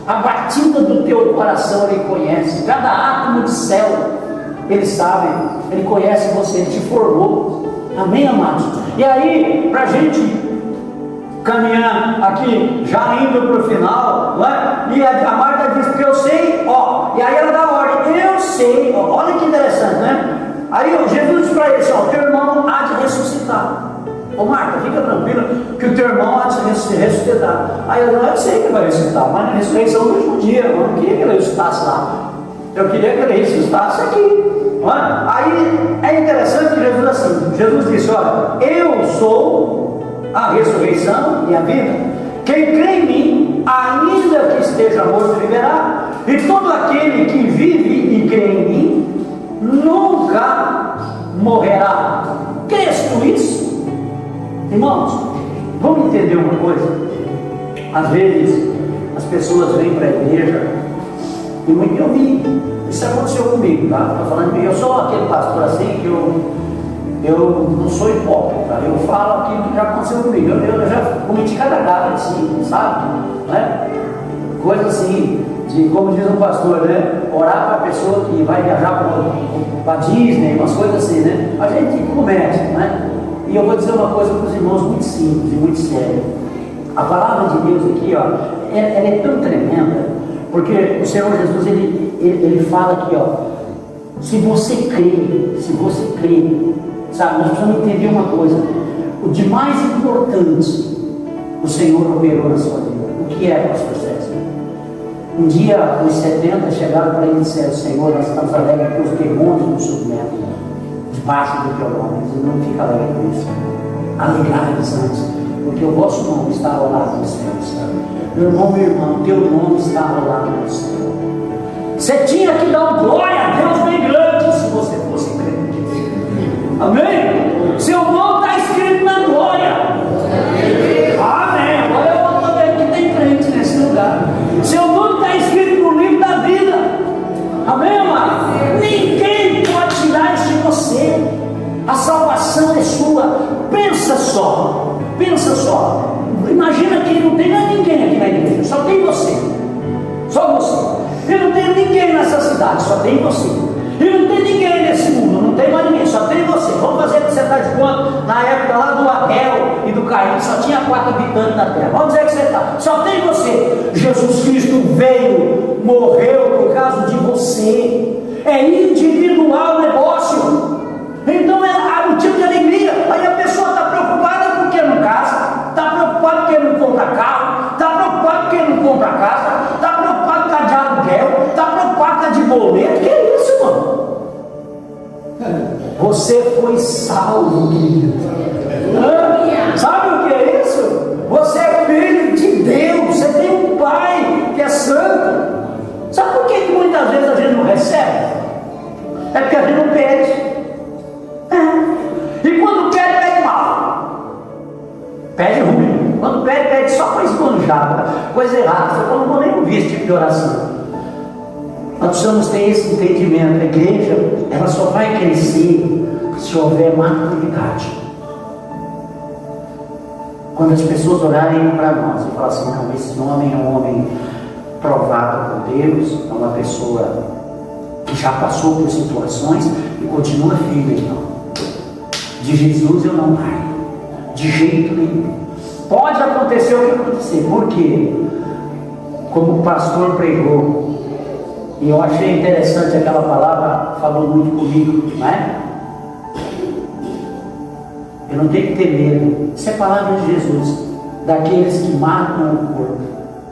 A batida do teu coração ele conhece. Cada átomo de céu ele sabe. Ele conhece você, ele te formou. Amém, amados? E aí, para a gente caminhar aqui, já indo para o final, não é? E a Marta diz, porque eu sei, ó, e aí ela dá ordem, eu sei, ó, olha que interessante, né? Aí Jesus diz para ele, ó, teu irmão há de ressuscitar. Ô Marta, fica tranquila, que o teu irmão há de ressuscitar. Aí eu sei que ele vai ressuscitar, mas na ressurreição do último dia, eu não queria que ele ressuscitasse lá, eu queria que ele ressuscitasse aqui. Não é? Aí é interessante que Jesus assim, Jesus disse, olha, eu sou a ressurreição e a vida. Quem crê em mim, ainda que esteja morto, viverá. E todo aquele que vive e crê em mim, nunca morrerá. Crês tu isso? Irmãos, vamos entender uma coisa. Às vezes, as pessoas vêm para a igreja, e eu vi, isso aconteceu comigo, tá? Estou falando de mim, eu sou aquele pastor assim que eu não sou hipócrita, eu falo aquilo que já aconteceu comigo, eu já cometi cada gata assim, sabe? Né? Coisa assim, de, como diz o pastor, né? Orar para a pessoa que vai viajar para Disney, umas coisas assim, né? A gente comete, né? E eu vou dizer uma coisa para os irmãos muito simples e muito séria. A palavra de Deus aqui, ó, ela é tão tremenda, porque o Senhor Jesus, ele fala aqui, ó, se você crê, sabe, nós precisamos entender uma coisa, o de mais importante, o Senhor operou na sua vida. O que é, pastor César? Um dia, os 70 chegaram para ele e disseram, Senhor, nós estamos alegres com os demônios nos submetem, debaixo do teu nome. Ele não fica alegre com isso. Alegrai-vos antes, porque o vosso nome está rolado nos céus. Meu irmão, minha irmã, teu nome está rolado no céu. Você tinha que dar um glória a Deus bem grande se você fosse crente. Amém? Seu nome está escrito na glória. Amém. Agora eu vou ver que tem crente nesse lugar. Seu nome está escrito no livro da vida. Amém, amado? Ninguém pode tirar isso de você. A salvação é sua. Pensa só. Imagina que não tem mais ninguém aqui na igreja, só tem você. Só você. E não tem ninguém nessa cidade, só tem você. E não tem ninguém nesse mundo, não tem mais ninguém, só tem você. Vamos fazer que você está de conta. Na época lá do Abel e do Caim, só tinha 4 habitantes na terra. Vamos dizer que você está, só tem você. Jesus Cristo veio, morreu por causa de você. É individual o negócio. Então é motivo de alegria. Aí a pessoa está preocupada porque não casa, está preocupada porque não compra carro, está preocupada porque não compra casa, está preocupado com a de aluguel, está preocupado com a de boleto. Que é isso, mano? Você foi salvo, querido. Sabe o que é isso? Você é filho de Deus, você tem um pai que é santo. Sabe por que muitas vezes a gente não recebe? É porque a gente não pede. E quando pede mal. Pede ruim. Quando pede só para esbanjar, coisa errada. Eu não vou nem ouvir esse tipo de oração. Nós precisamos ter esse entendimento. A igreja, ela só vai crescer se houver maturidade. Quando as pessoas orarem para nós e falar assim, não, esse homem é um homem provado por Deus, é uma pessoa que já passou por situações e continua firme, então. De Jesus eu não largo, de jeito nenhum. Pode acontecer o que acontecer, porque, como o pastor pregou, e eu achei interessante aquela palavra, falou muito comigo, não é? Eu não tenho que ter medo. Isso é a palavra de Jesus, daqueles que matam o corpo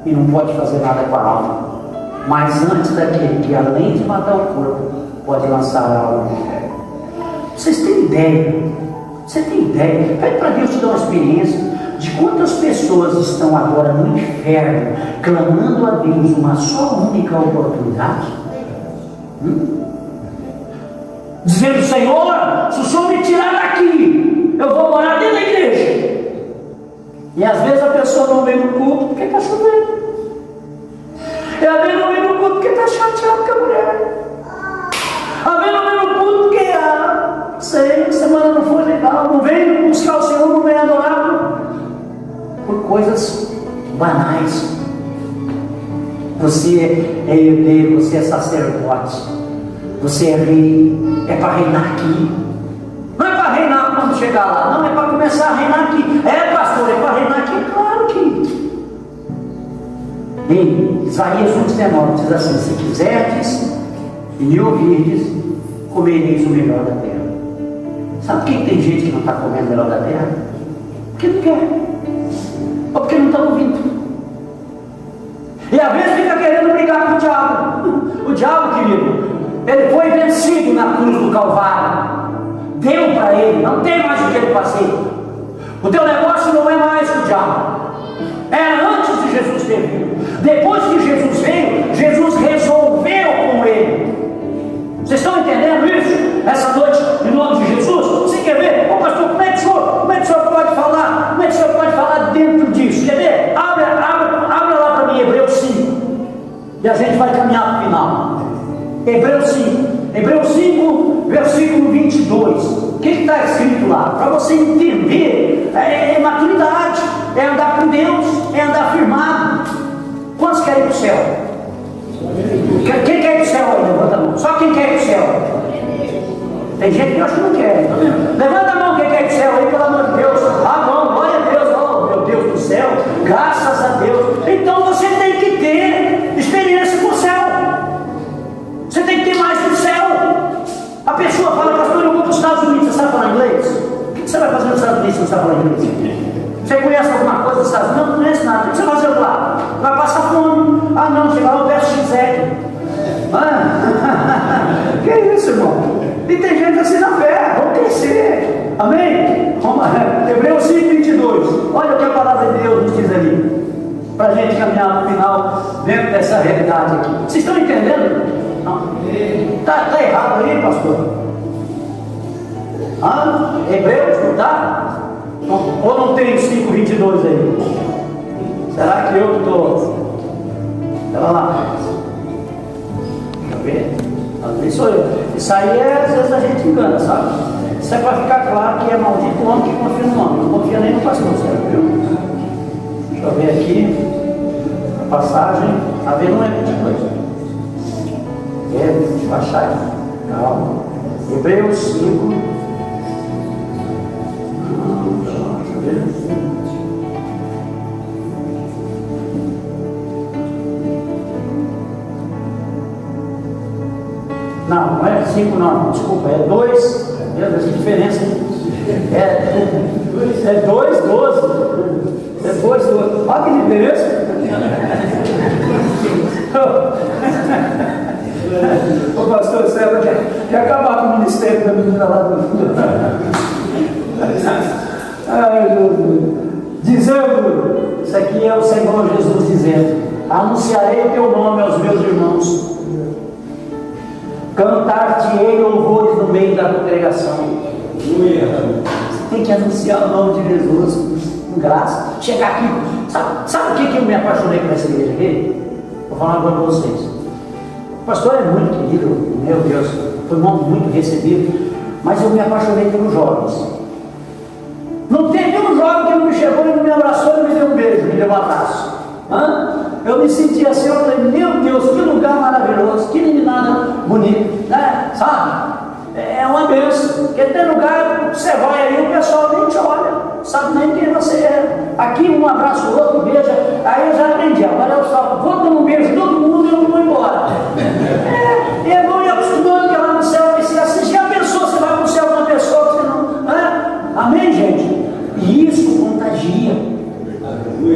e não pode fazer nada com a alma, mas antes daquele que, além de matar o corpo, pode lançar a alma no inferno. Vocês têm ideia? Você tem ideia? Pede para Deus te dar uma experiência de quantas pessoas estão agora no inferno clamando a Deus uma só única oportunidade? dizendo: Senhor, se o Senhor me tirar daqui, eu vou morar dentro da igreja. E às vezes a pessoa não vem no culto porque está chovendo. E às vezes não vem no culto porque está chateado com a mulher. Às vezes não vem no culto porque sei, a semana não foi legal. Não vem buscar o Senhor, não vem adorar por coisas banais. Você é herdeiro, você é sacerdote, você é rei, é para reinar aqui. Não é para reinar quando chegar lá, não, é para começar a reinar aqui. É, pastor, é para reinar aqui? Claro que. Em Isaías 1,19 diz assim: se quiserdes e me ouvirdes, comereis o melhor da terra. Sabe por que tem gente que não está comendo o melhor da terra? Porque não quer, ou porque não está ouvindo. E às vezes fica querendo brigar com o diabo. O diabo, querido, ele foi vencido na cruz do Calvário. Deu para ele, não tem mais o que ele fazer. O teu negócio não é mais com o diabo. Era antes de Jesus ter vindo. Depois que Jesus veio, Jesus resolveu com ele. Vocês estão entendendo isso? Essa noite, em nome de Jesus? Você quer ver? Ô pastor, como é que o senhor pode falar? Como é que o senhor pode falar dentro disso? Quer ver? Abre lá para mim, Hebreus 5. E a gente vai caminhar para o final. Hebreus 5. Hebreus 5, versículo 22. O que está escrito lá? Para você entender, é maturidade, é andar com Deus, é andar firmado. Quantos querem ir para o céu? Quem quer ir para o céu aí? Levanta a mão. Só quem quer ir para o céu. Tem gente que acha que não quer. Tá vendo? Levanta a mão quem quer ir para o céu aí, pelo amor de Deus. Ah, não, glória a Deus. Oh, meu Deus do céu. Graças a Deus. Então você tem que ter experiência com o céu. Você tem que ter mais do céu. A pessoa fala: pastor, eu vou para os Estados Unidos. Você sabe falar inglês? O que você vai fazer nos Estados Unidos se não sabe falar inglês? Você conhece alguma coisa dos Estados Unidos? Não conhece nada. O que você vai fazer lá? Vai passar fome. Ah, não, chegar lá o verso XL. Que isso, irmão? E tem gente assim na fé. Vamos crescer. Amém? Hebreus 5, 22. Olha o que a palavra de Deus nos diz ali. Para a gente caminhar no final dentro dessa realidade aqui. Vocês estão entendendo? Está errado aí, pastor? Hebreus, não está? Ou não tem 5,22 aí? Será que eu estou? Olha lá. Deixa eu ver. Isso sou eu. Isso aí às vezes a gente engana, sabe? Isso é para ficar claro que é maldito o homem que confia no homem. Não confia nem no pastor, certo? Viu? Deixa eu ver aqui. A passagem. A ver, não é 22. Deixa eu achar aqui. Calma. Hebreus 5. Deixa eu ver. Não é 5 não, desculpa, é 2. Meu Deus, que diferença. É 2, 12. É 2, 12. Olha que diferença. O pastor César quer acabar com o ministério da menina lá do fundo. Ai, meu Deus. Dizendo, isso aqui é o Senhor Jesus dizendo: anunciarei teu nome aos meus irmãos, cantar-te-ei louvores no meio da congregação. Você tem que anunciar o nome de Jesus com graça. Chegar aqui, sabe o que eu me apaixonei por essa igreja aqui? Vou falar agora para vocês. O pastor é muito querido, meu Deus, foi muito recebido, mas eu me apaixonei pelos jovens. Não teve um jovem que não me chegou, ele me abraçou, ele me deu um beijo, me deu um abraço. Eu me senti assim, eu falei: meu Deus, que lugar maravilhoso, que meninada bonita, né? Sabe? É uma bênção, porque tem lugar que você vai aí, o pessoal nem te olha, sabe nem quem você é. Aqui um abraço, o outro beija, aí eu já aprendi, agora eu só vou dar um beijo todo mundo e eu vou embora. E é bom ir acostumando que lá no céu vai ser assim. Já pensou, você vai para o céu com uma pessoa que você não... Amém, gente? E isso contagia,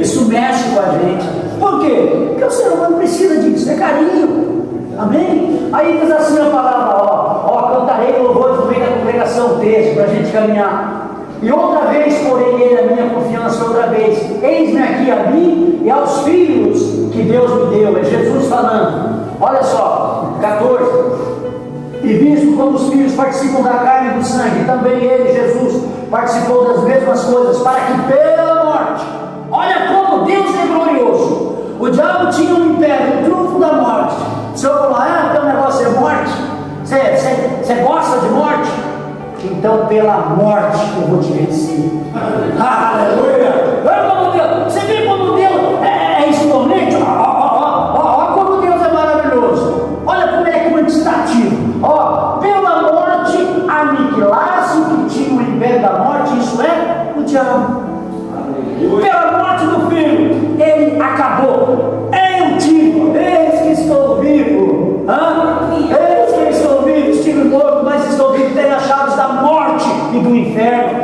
isso mexe com a gente. Por quê? Porque o ser humano precisa disso, é carinho. Amém? Aí diz assim a palavra, cantarei louvores no meio da congregação, texto, para a gente caminhar. E outra vez porei ele a minha confiança, outra vez, eis-me aqui a mim e aos filhos que Deus me deu. É Jesus falando. Olha só, 14. E visto como os filhos participam da carne e do sangue, também ele, Jesus, participou das mesmas coisas, para que pela morte, olha como Deus é glorioso. O diabo tinha um império, um trunfo da morte. O Senhor falou: teu negócio é morte? Você gosta de morte? Então pela morte eu vou te vencer. Aleluia! Olha como Deus, você vê como Deus é exponente? Olha como Deus é maravilhoso. Olha como ele é quantitativo. Pela morte aniquilasse o que tinha o império da morte, isso é o diabo. Pela morte do filho, ele acabou. Eu digo, eis que estou vivo. Eis que estou vivo, estive morto, mas estou vivo. Tenho as chaves da morte e do inferno.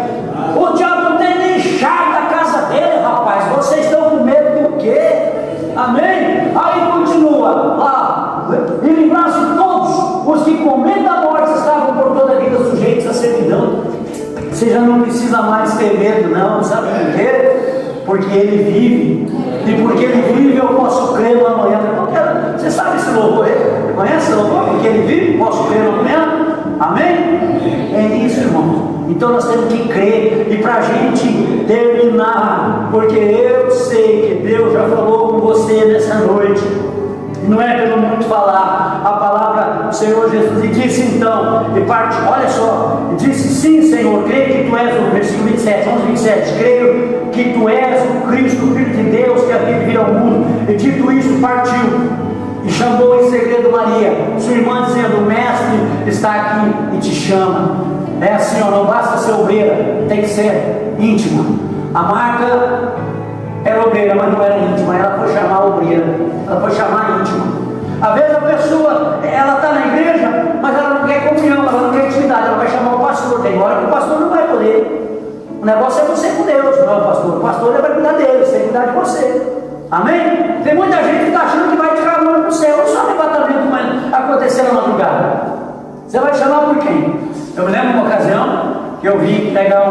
O diabo não tem nem chave da casa dele, rapaz. Vocês estão com medo do quê? Amém? Aí continua lá. E livrasse todos os que com medo da morte estavam por toda a vida sujeitos à servidão. Você já não precisa mais ter medo, não. Sabe por quê? Porque ele vive. E porque ele vive, eu posso crer no amanhã. Você sabe esse louvor aí? Conhece esse louvor? Porque ele vive, posso crer no amanhã. Amém? É isso, irmãos. Então nós temos que crer. E para a gente terminar, porque eu sei que Deus já falou com você nessa noite. Não é pelo muito falar, a palavra do Senhor Jesus, e disse então, de parte, olha só, disse: sim, Senhor, creio que tu és, o versículo 27, 11:27, creio que tu és o Cristo, o Filho de Deus, que havia de vir ao mundo. E dito isso, partiu e chamou em segredo Maria, sua irmã, dizendo: o mestre está aqui e te chama. É assim, não basta ser obreira, tem que ser íntima. A Marta era obreira, mas não era íntima. Ela foi chamar a obreira, ela foi chamar a íntima. Às vezes a pessoa, ela está na igreja, mas ela não quer comunhão, ela não quer intimidade. Ela vai chamar o pastor. Tem hora que o pastor não vai poder. O negócio é você com Deus, não é o pastor. O pastor vai cuidar dele, você tem que cuidar de você. Amém? Tem muita gente que está achando que vai tirar a mão para o céu. Não sabe arrebatamento vai acontecer na madrugada. Você vai chamar por quem? Eu me lembro de uma ocasião que eu vim pegar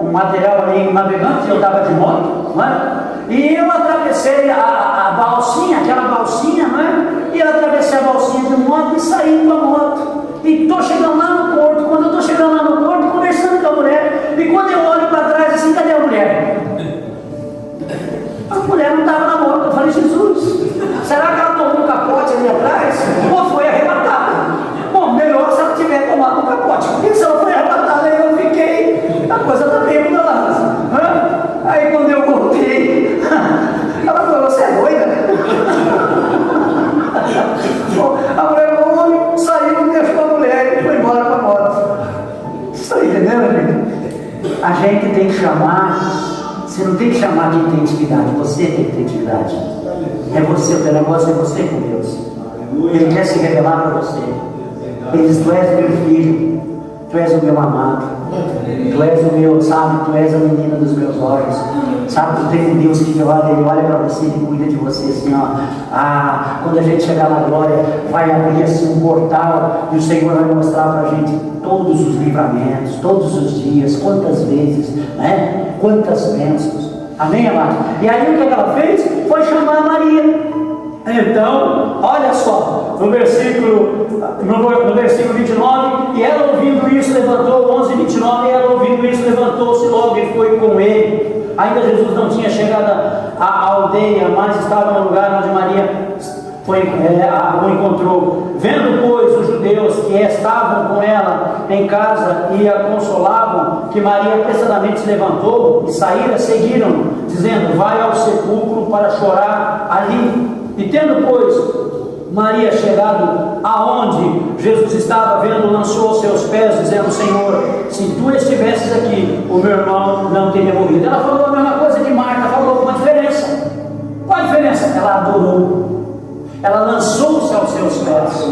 um material ali em Navegantes, eu estava de moto, não é? E eu atravessei a balsinha, aquela balsinha, não é? E eu atravessei a balsinha de moto e saí da moto. E estou chegando lá no porto. Quando eu estou chegando lá no porto, conversando com a mulher. E quando eu olho para trás assim, cadê a mulher? A mulher não estava na moto. Eu falei: Jesus, será que ela tomou um capote ali atrás? Ou foi arrebatada? Bom, melhor se ela tiver tomado um capote. Porque se ela foi arrebatada, aí eu fiquei. A coisa está bem para lá. Aí quando eu voltei, ela falou: você é doida? A mulher falou: saiu, deixou a mulher e foi embora para a moto. Você está entendendo, gente? A gente tem que chamar. Você não tem que chamar quem tem intimidade, você tem que ter intimidade. É você, o teu negócio é você com Deus. Ele quer se revelar para você. Ele diz: tu és meu filho, tu és o meu amado, tu és o meu, sabe, tu és a menina dos meus olhos. Sabe, tu tem um Deus que ele olha para você e cuida de você assim, quando a gente chegar na glória, vai abrir assim um portal e o Senhor vai mostrar para a gente todos os livramentos, todos os dias, quantas vezes, né? Quantas bênçãos. Amém, amado? E aí o que ela fez? Foi chamar a Maria. Então, olha só, no versículo 29, e ela ouvindo isso levantou, 11:29, e ela ouvindo isso levantou-se logo e foi com ele. Ainda Jesus não tinha chegado à aldeia, mas estava no lugar onde Maria o encontrou. Vendo, pois, os judeus que estavam com ela em casa e a consolavam, que Maria apressadamente se levantou e saíra, seguiram, dizendo: vai ao sepulcro para chorar ali. E tendo, pois, Maria chegado aonde Jesus estava vendo, lançou aos seus pés, dizendo: Senhor, se tu estivesses aqui, o meu irmão não teria morrido. Ela falou a mesma coisa que Marta falou, com uma diferença. Qual a diferença? Ela adorou. Ela lançou-se aos seus pés.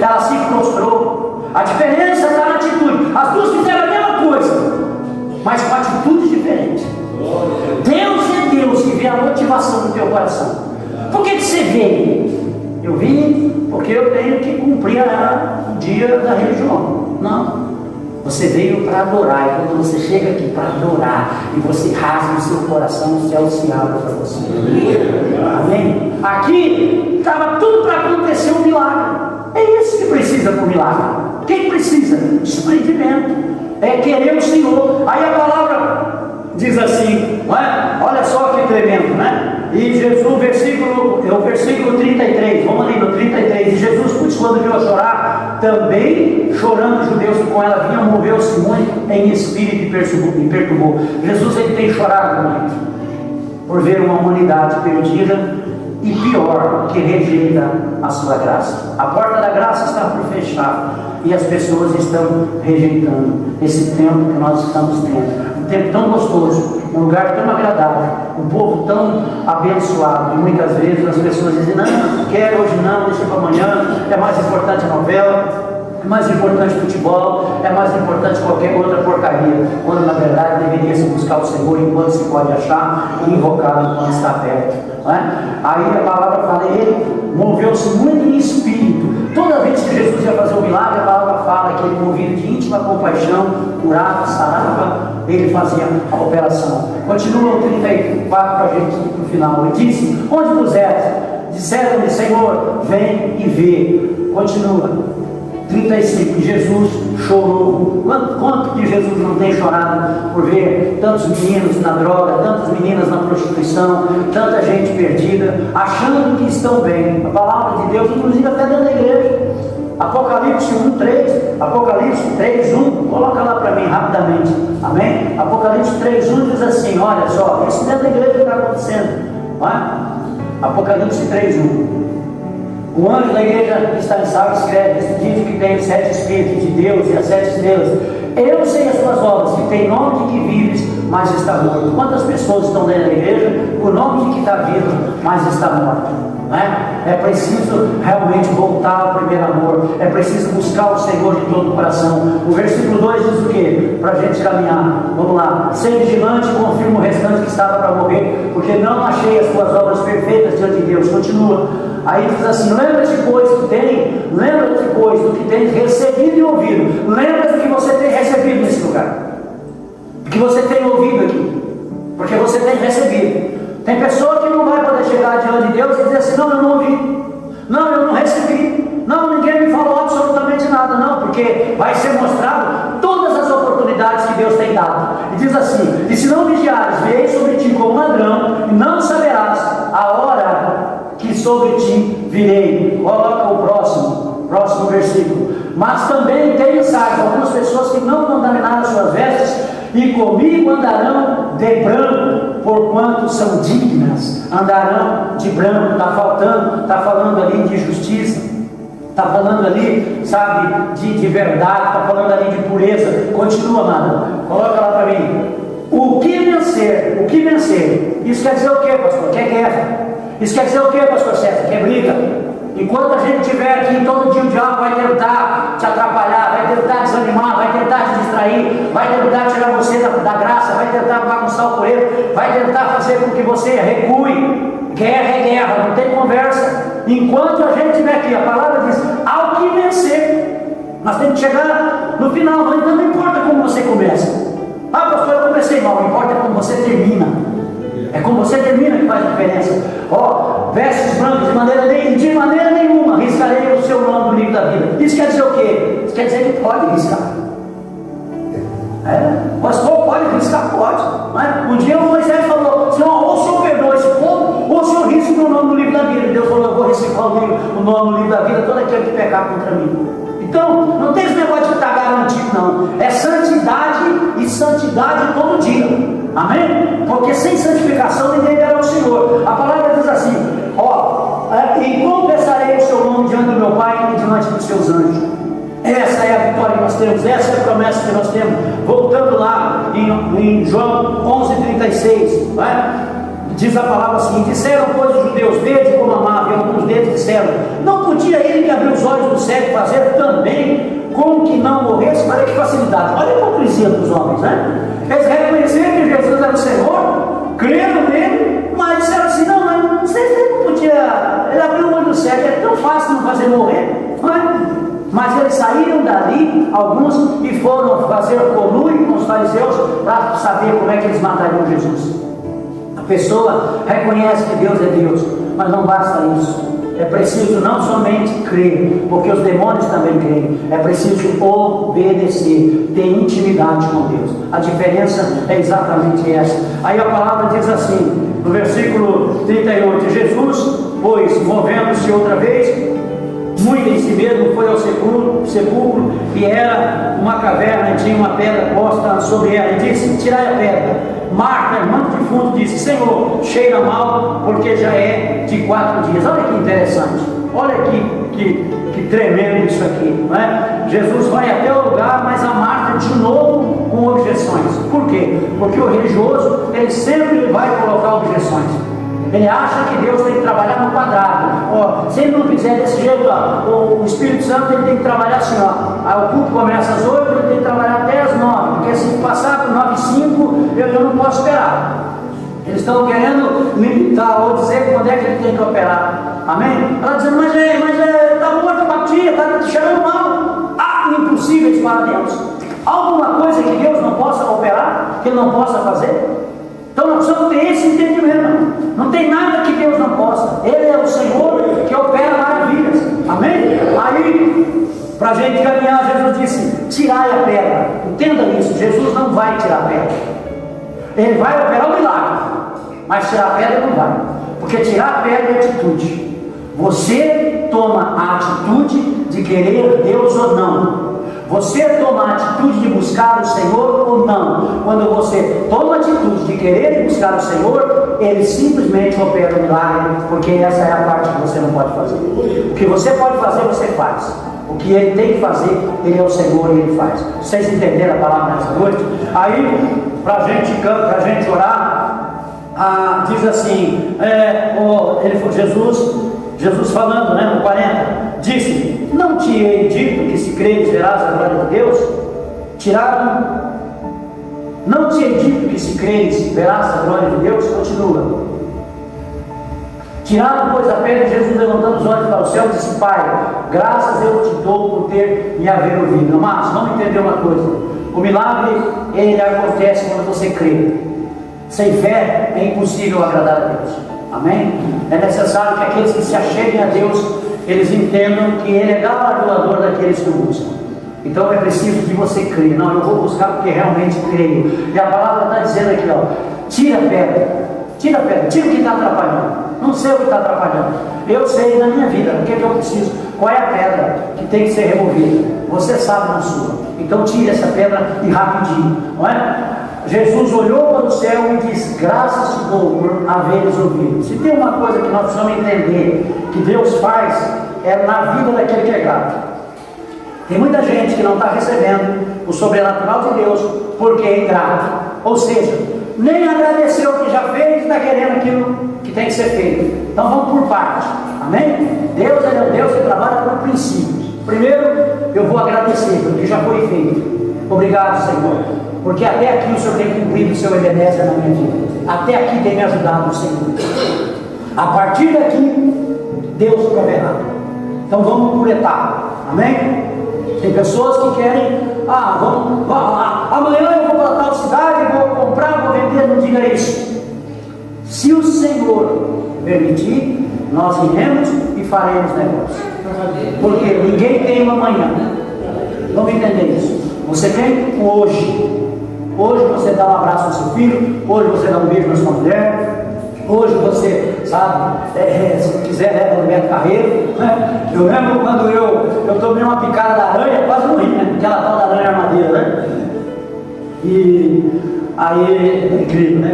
Ela se prostrou. A diferença está na atitude. As duas fizeram a mesma coisa, mas com atitudes diferentes. Deus é Deus que vê a motivação do teu coração. Por que você veio? Eu vim porque eu tenho que cumprir o dia da religião. Não. Você veio para adorar. E quando você chega aqui para adorar e você rasga o seu coração, o céu se abre para você. Amém? Aqui estava tudo para acontecer um milagre. É isso que precisa para o milagre. Quem precisa? desprendimento, é querer o Senhor. Aí a palavra diz assim, não é? Olha só que tremendo, né? E Jesus, o versículo 33, vamos ali no 33, e Jesus, quando viu a chorar, também chorando os judeus que com ela vinham, moveu-se muito em espírito e perturbou. Jesus, ele tem chorado muito, por ver uma humanidade perdida, e pior, que rejeita a sua graça. A porta da graça está por fechar, e as pessoas estão rejeitando esse tempo que nós estamos tendo. Um tempo tão gostoso, um lugar tão agradável, um povo tão abençoado, e muitas vezes as pessoas dizem, não quero hoje não, deixa para amanhã, é mais importante a novela, é mais importante o futebol, é mais importante qualquer outra porcaria, quando na verdade deveria se buscar o Senhor enquanto se pode achar e invocá-lo enquanto está perto, não é? Aí a palavra fala, ele moveu-se muito em espírito. Toda vez que Jesus ia fazer um milagre, a palavra fala que ele, movido de íntima compaixão, curava, sarava, ele fazia a operação. Continua o 34 para a gente ir para o final. Ele disse, onde puseres? Disseram-lhe, Senhor, vem e vê. Continua. 35, Jesus chorou. Quanto que Jesus não tem chorado por ver tantos meninos na droga, tantas meninas na prostituição, tanta gente perdida, achando que estão bem. A palavra de Deus, inclusive até dentro da igreja. Apocalipse 1:3, Apocalipse 3:1, coloca lá para mim rapidamente, amém? Apocalipse 3:1 diz assim, olha só, isso dentro da igreja está acontecendo, não é? Apocalipse 3:1. O anjo da igreja que está em Sardes escreve, diz que tem os 7 Espíritos de Deus e as 7 estrelas. Eu sei as tuas obras, que tem nome de que vives, mas está morto. Quantas pessoas estão dentro da igreja, o nome de que está vivo, mas está morto? É preciso realmente voltar ao primeiro amor, é preciso buscar o Senhor de todo o coração. O versículo 2 diz o quê? Para a gente caminhar, vamos lá. Ser vigilante, confirma o restante que estava para morrer, porque não achei as tuas obras perfeitas diante de Deus. Continua. Aí diz assim, lembra-te pois do que tens recebido e ouvido. Lembra-te do que você tem recebido nesse lugar, do que você tem ouvido aqui, porque você tem recebido. Tem pessoa que não vai poder chegar diante de Deus e dizer assim, não, eu não ouvi, não, eu não recebi, não, ninguém me falou absolutamente nada, não, porque vai ser mostrado todas as oportunidades que Deus tem dado. E diz assim, e se não vigiares, virei sobre ti como ladrão, e não saberás a hora que sobre ti virei. Coloca o próximo versículo. Mas também tenho salvo algumas pessoas que não contaminaram suas vestes, e comigo andarão de branco, porquanto são dignas. Andarão de branco. Está falando ali de justiça, está falando ali, sabe, de verdade, está falando ali de pureza. Continua, amado, coloca lá para mim. O que vencer? Isso quer dizer o que, pastor? Que é guerra. Isso quer dizer o que, pastor César? Que é briga. Enquanto a gente estiver aqui, todo dia o diabo vai tentar te atrapalhar, vai tentar desanimar, vai tentar te distrair, vai tentar tirar você da graça, vai tentar bagunçar o coelho, vai tentar fazer com que você recue. Guerra é guerra, não tem conversa. Enquanto a gente estiver aqui, a palavra diz, ao que vencer. Nós temos que chegar no final, não importa como você começa. Ah, pastor, eu comecei mal, não importa como você termina. É como você termina que faz a diferença. Vestes brancas, de maneira nenhuma riscarei o seu nome no livro da vida. Isso quer dizer o quê? Isso quer dizer que pode riscar. Pastor, pode riscar? Pode. Um dia o Moisés falou, Senhor, ou o Senhor perdoa esse povo, ou o Senhor risca o meu nome no livro da vida. Deus falou, eu vou riscar o nome no livro da vida, todo aquele que pecar contra mim. Então, não tem esse negócio de estar garantido, não. É santidade e santidade todo dia. Amém? Porque sem santificação ninguém verá o Senhor. A palavra diz assim, e confessarei o seu nome diante do meu Pai e diante dos seus anjos. Essa é a vitória que nós temos, essa é a promessa que nós temos. Voltando lá em João 11:36, diz a palavra assim, disseram pois os judeus, vede como amava, e alguns deles disseram, não podia ele que abriu os olhos do cego fazer também com que não morresse? Olha que facilidade, olha a hipocrisia dos homens, Eles reconheceram que Jesus era o Senhor, creram nele, mas disseram assim, não, você não podia, ele abriu o olho do cego, é tão fácil não fazer morrer, Mas eles saíram dali, alguns, e foram fazer conluio com os fariseus para saber como é que eles matariam Jesus. A pessoa reconhece que Deus é Deus, mas não basta isso. é preciso não somente crer, porque os demônios também creem, é preciso obedecer, ter intimidade com Deus. A diferença é exatamente essa. Aí a palavra diz assim, no versículo 38, Jesus, pois, movendo-se outra vez, muito em si mesmo, foi ao sepulcro, e era uma caverna, e tinha uma pedra posta sobre ela, e disse, tirai a pedra. Marta, irmã do defunto, disse, Senhor, cheira mal, porque já é de 4 dias. Olha que interessante, olha que tremendo isso aqui, não é? Jesus vai até o lugar, mas a Marta de novo com objeções. Por quê? Porque o religioso, ele sempre vai colocar objeções. Ele acha que Deus tem que trabalhar no quadrado. Se ele não fizer desse jeito, o Espírito Santo ele tem que trabalhar assim, o culto começa às 8, ele tem que trabalhar até às 9, porque se passar por 9 e 5, eu não posso esperar. Eles estão querendo limitar ou dizer quando é que ele tem que operar. Amém? Ela dizendo, mas está morto a batia, está cheirando mal. Impossíveis para Deus. Alguma coisa que Deus não possa operar, que ele não possa fazer? Então nós precisamos ter esse entendimento. Não tem nada que Deus não possa. Ele é o Senhor que opera maravilhas. Amém? Aí, para a gente caminhar, Jesus disse, tirai a pedra. Entenda isso, Jesus não vai tirar a pedra. Ele vai operar o milagre, mas tirar a pedra não vai. Porque tirar a pedra é atitude. Você toma a atitude de querer Deus ou não. Você toma a atitude de buscar o Senhor ou não? Quando você toma a atitude de querer buscar o Senhor, Ele simplesmente opera o milagre, porque essa é a parte que você não pode fazer. O que você pode fazer, você faz. O que Ele tem que fazer, Ele é o Senhor e Ele faz. Vocês entenderam a palavra nessa noite? Aí, para a gente orar, diz assim, Jesus falando, no 40, disse, não te hei dito que se creres verás a glória de Deus? Não te hei dito que se creres verás a glória de Deus? Continua. Tiraram, pois, a pedra, Jesus levantando os olhos para o céu, disse, Pai, graças eu te dou por ter me haver ouvido. Mas vamos entender uma coisa, o milagre, ele acontece quando você crê. Sem fé é impossível agradar a Deus. Amém? É necessário que aqueles que se acheguem a Deus, eles entendam que Ele é galardoador daqueles que o buscam. Então é preciso que você creia. Não, eu vou buscar porque realmente creio. E a palavra está dizendo aqui, tira a pedra, tira o que está atrapalhando. Não sei o que está atrapalhando. Eu sei na minha vida o que eu preciso, qual é a pedra que tem que ser removida. Você sabe na sua. Então tire essa pedra e rapidinho, não é? Jesus olhou para o céu e disse, graças te dou por haveres ouvido. Se tem uma coisa que nós precisamos entender, que Deus faz, é na vida daquele que é grato. Tem muita gente que não está recebendo o sobrenatural de Deus, porque é ingrato. Ou seja, nem agradeceu o que já fez, está querendo aquilo que tem que ser feito. Então vamos por parte. Amém? Deus é o Deus que trabalha por princípios. Primeiro, eu vou agradecer pelo que já foi feito. Obrigado, Senhor. Porque até aqui o Senhor tem cumprido o seu Ebenezer na minha vida. Até aqui tem me ajudado o Senhor. A partir daqui, Deus proverá. Então vamos por etapa. Amém? Tem pessoas que querem, vamos lá, amanhã eu vou para tal cidade, vou comprar, vou vender, não diga isso. Se o Senhor permitir, nós iremos e faremos negócio. Porque ninguém tem uma amanhã. Vamos entender isso. Você tem hoje. Hoje você dá um abraço no seu filho, hoje você dá um beijo na sua mulher, hoje você, se quiser, leva no Beto Carreiro, né? Eu lembro quando eu tomei uma picada da aranha, quase morri, né? Aquela tal da aranha armadeira, né? E aí, é incrível, né?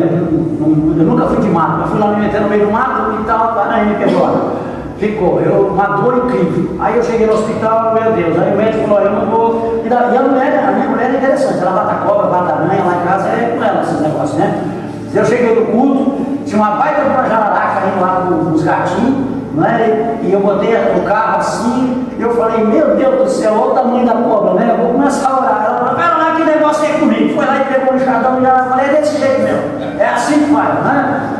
Eu nunca fui de mato, eu fui lá me meter no meio do mato e tal, a aranha me pegou. Ficou, uma dor incrível. Aí eu cheguei no hospital, meu Deus, aí o médico falou, eu não vou. E a minha mulher é interessante, ela bate a cobra, bate a aranha lá em casa, é com ela esses negócios, né? Eu cheguei no culto, tinha uma baita de uma jararaca indo lá com os gatinhos, né? E eu botei o carro assim, e eu falei, meu Deus do céu, olha o tamanho da cobra, né? Eu vou começar a orar. Ela falou, pera lá, que negócio é comigo? Foi lá e pegou o enxadão e ela falou, é desse jeito mesmo, é assim que faz, né?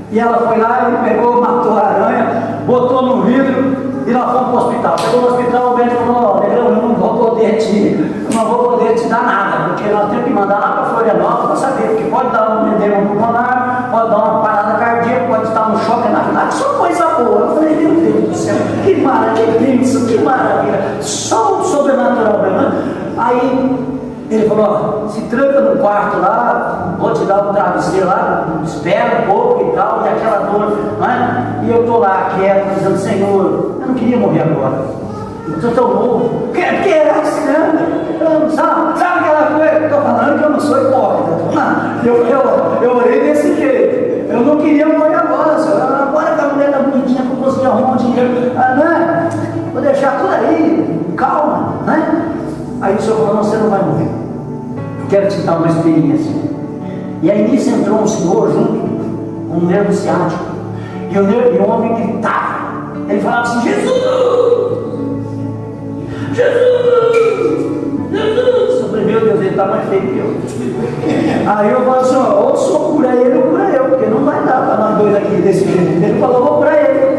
E ela foi lá e pegou, matou a aranha, botou no vidro e nós fomos para o hospital. Chegou no hospital, o médico falou, eu não vou poder te dar nada, porque nós temos que mandar lá para Florianópolis para saber, porque pode dar um edema pulmonar, pode dar uma parada cardíaca, pode estar um choque anafilático, só coisa boa. Eu falei, meu Deus do céu, brincadeira, só o sobrenatural mesmo, né? Aí ele falou: ó, se tranca no quarto lá, vou te dar um travesseiro lá, espera um pouco e tal, e aquela dor, né? E eu estou lá quieto, dizendo: Senhor, eu não queria morrer agora, eu estou tão novo, que é assim, né? Sabe aquela coisa? Eu estou falando que eu não sou hipócrita. Eu orei desse jeito. Eu não queria morrer agora, Senhor. Agora que a mulher está bonitinha, que eu consegui arrumar um dinheiro, né? Vou deixar tudo aí, calma, né? Aí o Senhor falou: não, você não vai morrer. Eu quero te dar uma experiência. E aí nisso entrou um senhor junto, um nervo ciático. E o homem gritava. Ele falava assim: Jesus! Jesus! Jesus! Eu falei: meu Deus, ele está mais feio que eu. Aí eu falei assim: ó, ou o senhor cura ele ou cura eu, porque não vai dar para nós dois aqui desse jeito. Ele falou: vou curar ele.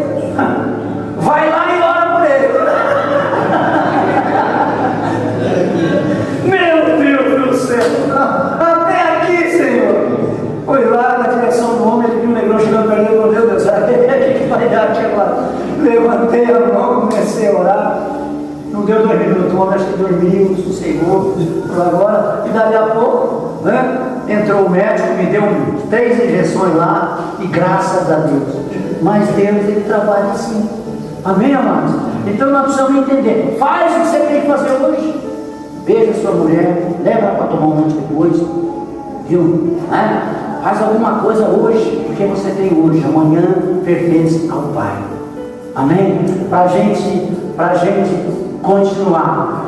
Vai lá e ora por ele. Meu Deus do céu! Até aqui, Senhor! Foi lá na direção do homem, ele viu o negrão chegando para ele e falou: meu Deus, até que vai dar aqui agora. Levantei a mão, comecei a orar. Não deu 2 minutos, o homem acho que dormiu, sossegou por agora, e dali a pouco, né, entrou o médico, me deu 3 injeções lá, e graças a Deus. Mas Deus, ele trabalha assim. Amém, amados? Então nós precisamos entender. Faz o que você tem que fazer hoje. Beija sua mulher, leva ela para tomar um lanche depois, viu? Faz alguma coisa hoje, porque você tem hoje, amanhã pertence ao Pai. Amém? Para a gente continuar.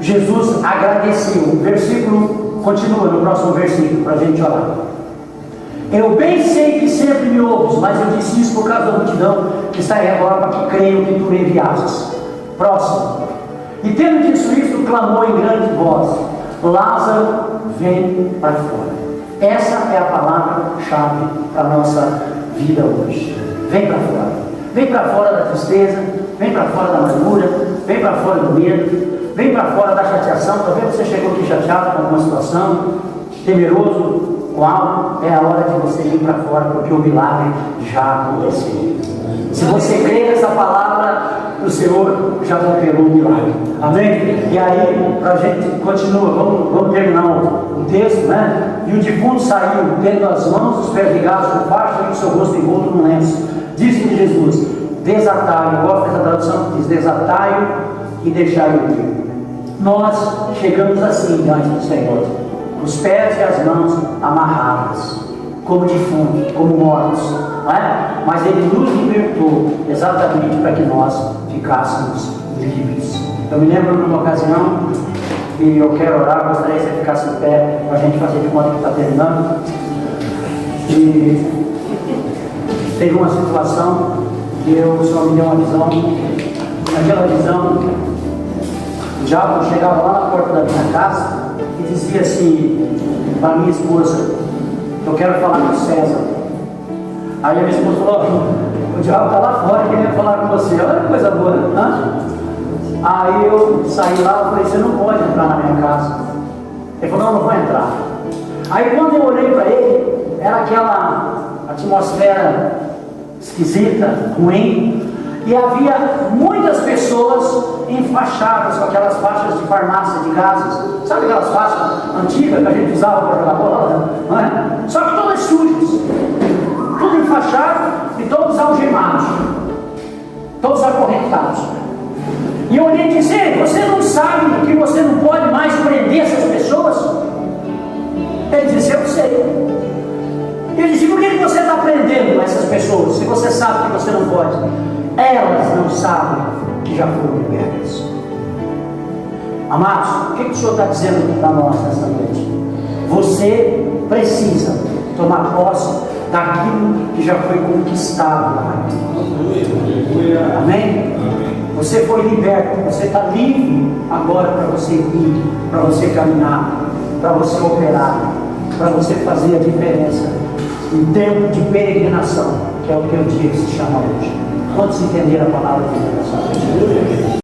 Jesus agradeceu. O versículo continua no próximo versículo, para a gente orar. Eu bem sei que sempre me ouves, mas eu disse isso por causa da multidão que está aí agora, para que creiam que tu me enviastes. Próximo. E tendo dito isso, clamou em grande voz: Lázaro, vem para fora. Essa é a palavra-chave para a nossa vida hoje. Vem para fora. Vem para fora da tristeza, vem para fora da amargura, vem para fora do medo, vem para fora da chateação. Talvez você chegou aqui chateado com alguma situação, temeroso com algo. É a hora de você ir para fora, porque o milagre já aconteceu. Se você crê nessa palavra, o Senhor já operou o milagre. Amém? E aí, para a gente continua, vamos terminar o texto, né? E o defunto saiu, tendo as mãos, os pés ligados com faixa e o seu rosto envolto num lenço. Disse-lhe Jesus: desatai, eu gosto dessa tradução que diz: desatai e deixai-o ir. Nós chegamos assim diante do Senhor, os pés e as mãos amarradas, como defuntos, como mortos, não é? Mas Ele nos libertou exatamente para que nós ficássemos livres. Eu me lembro numa ocasião, e eu quero orar, gostaria que você ficasse em pé para a gente fazer de conta que está terminando. E teve uma situação que o Senhor me deu uma visão. Naquela visão, o diabo chegava lá na porta da minha casa e dizia assim para minha esposa: eu quero falar com o César. Aí a minha esposa falou: o diabo está lá fora querendo falar com você. Olha que coisa boa, né? Aí eu saí lá e falei: você não pode entrar na minha casa. Ele falou: não vou entrar. Aí quando eu olhei para ele, era aquela atmosfera esquisita, ruim, e havia muitas pessoas enfaixadas com aquelas faixas de farmácia de gases. Sabe aquelas faixas antigas que a gente usava para jogar bola? Não é? Só que todas sujas, tudo enfaixado e todos algemados, todos acorrentados. E eu olhei e disse: você não sabe que você não pode mais prender essas pessoas? Ele disse: eu sei. Ele disse: por que você está prendendo essas pessoas, se você sabe que você não pode? Elas não sabem que já foram libertas. Amados, o que o Senhor está dizendo para nós nessa noite? Você precisa tomar posse daquilo que já foi conquistado lá. Amém? Você foi liberto, você está livre agora para você ir, para você caminhar, para você operar, para você fazer a diferença em tempo de peregrinação, que é o que eu dia que se chama hoje. Quantos entenderam a palavra de Deus?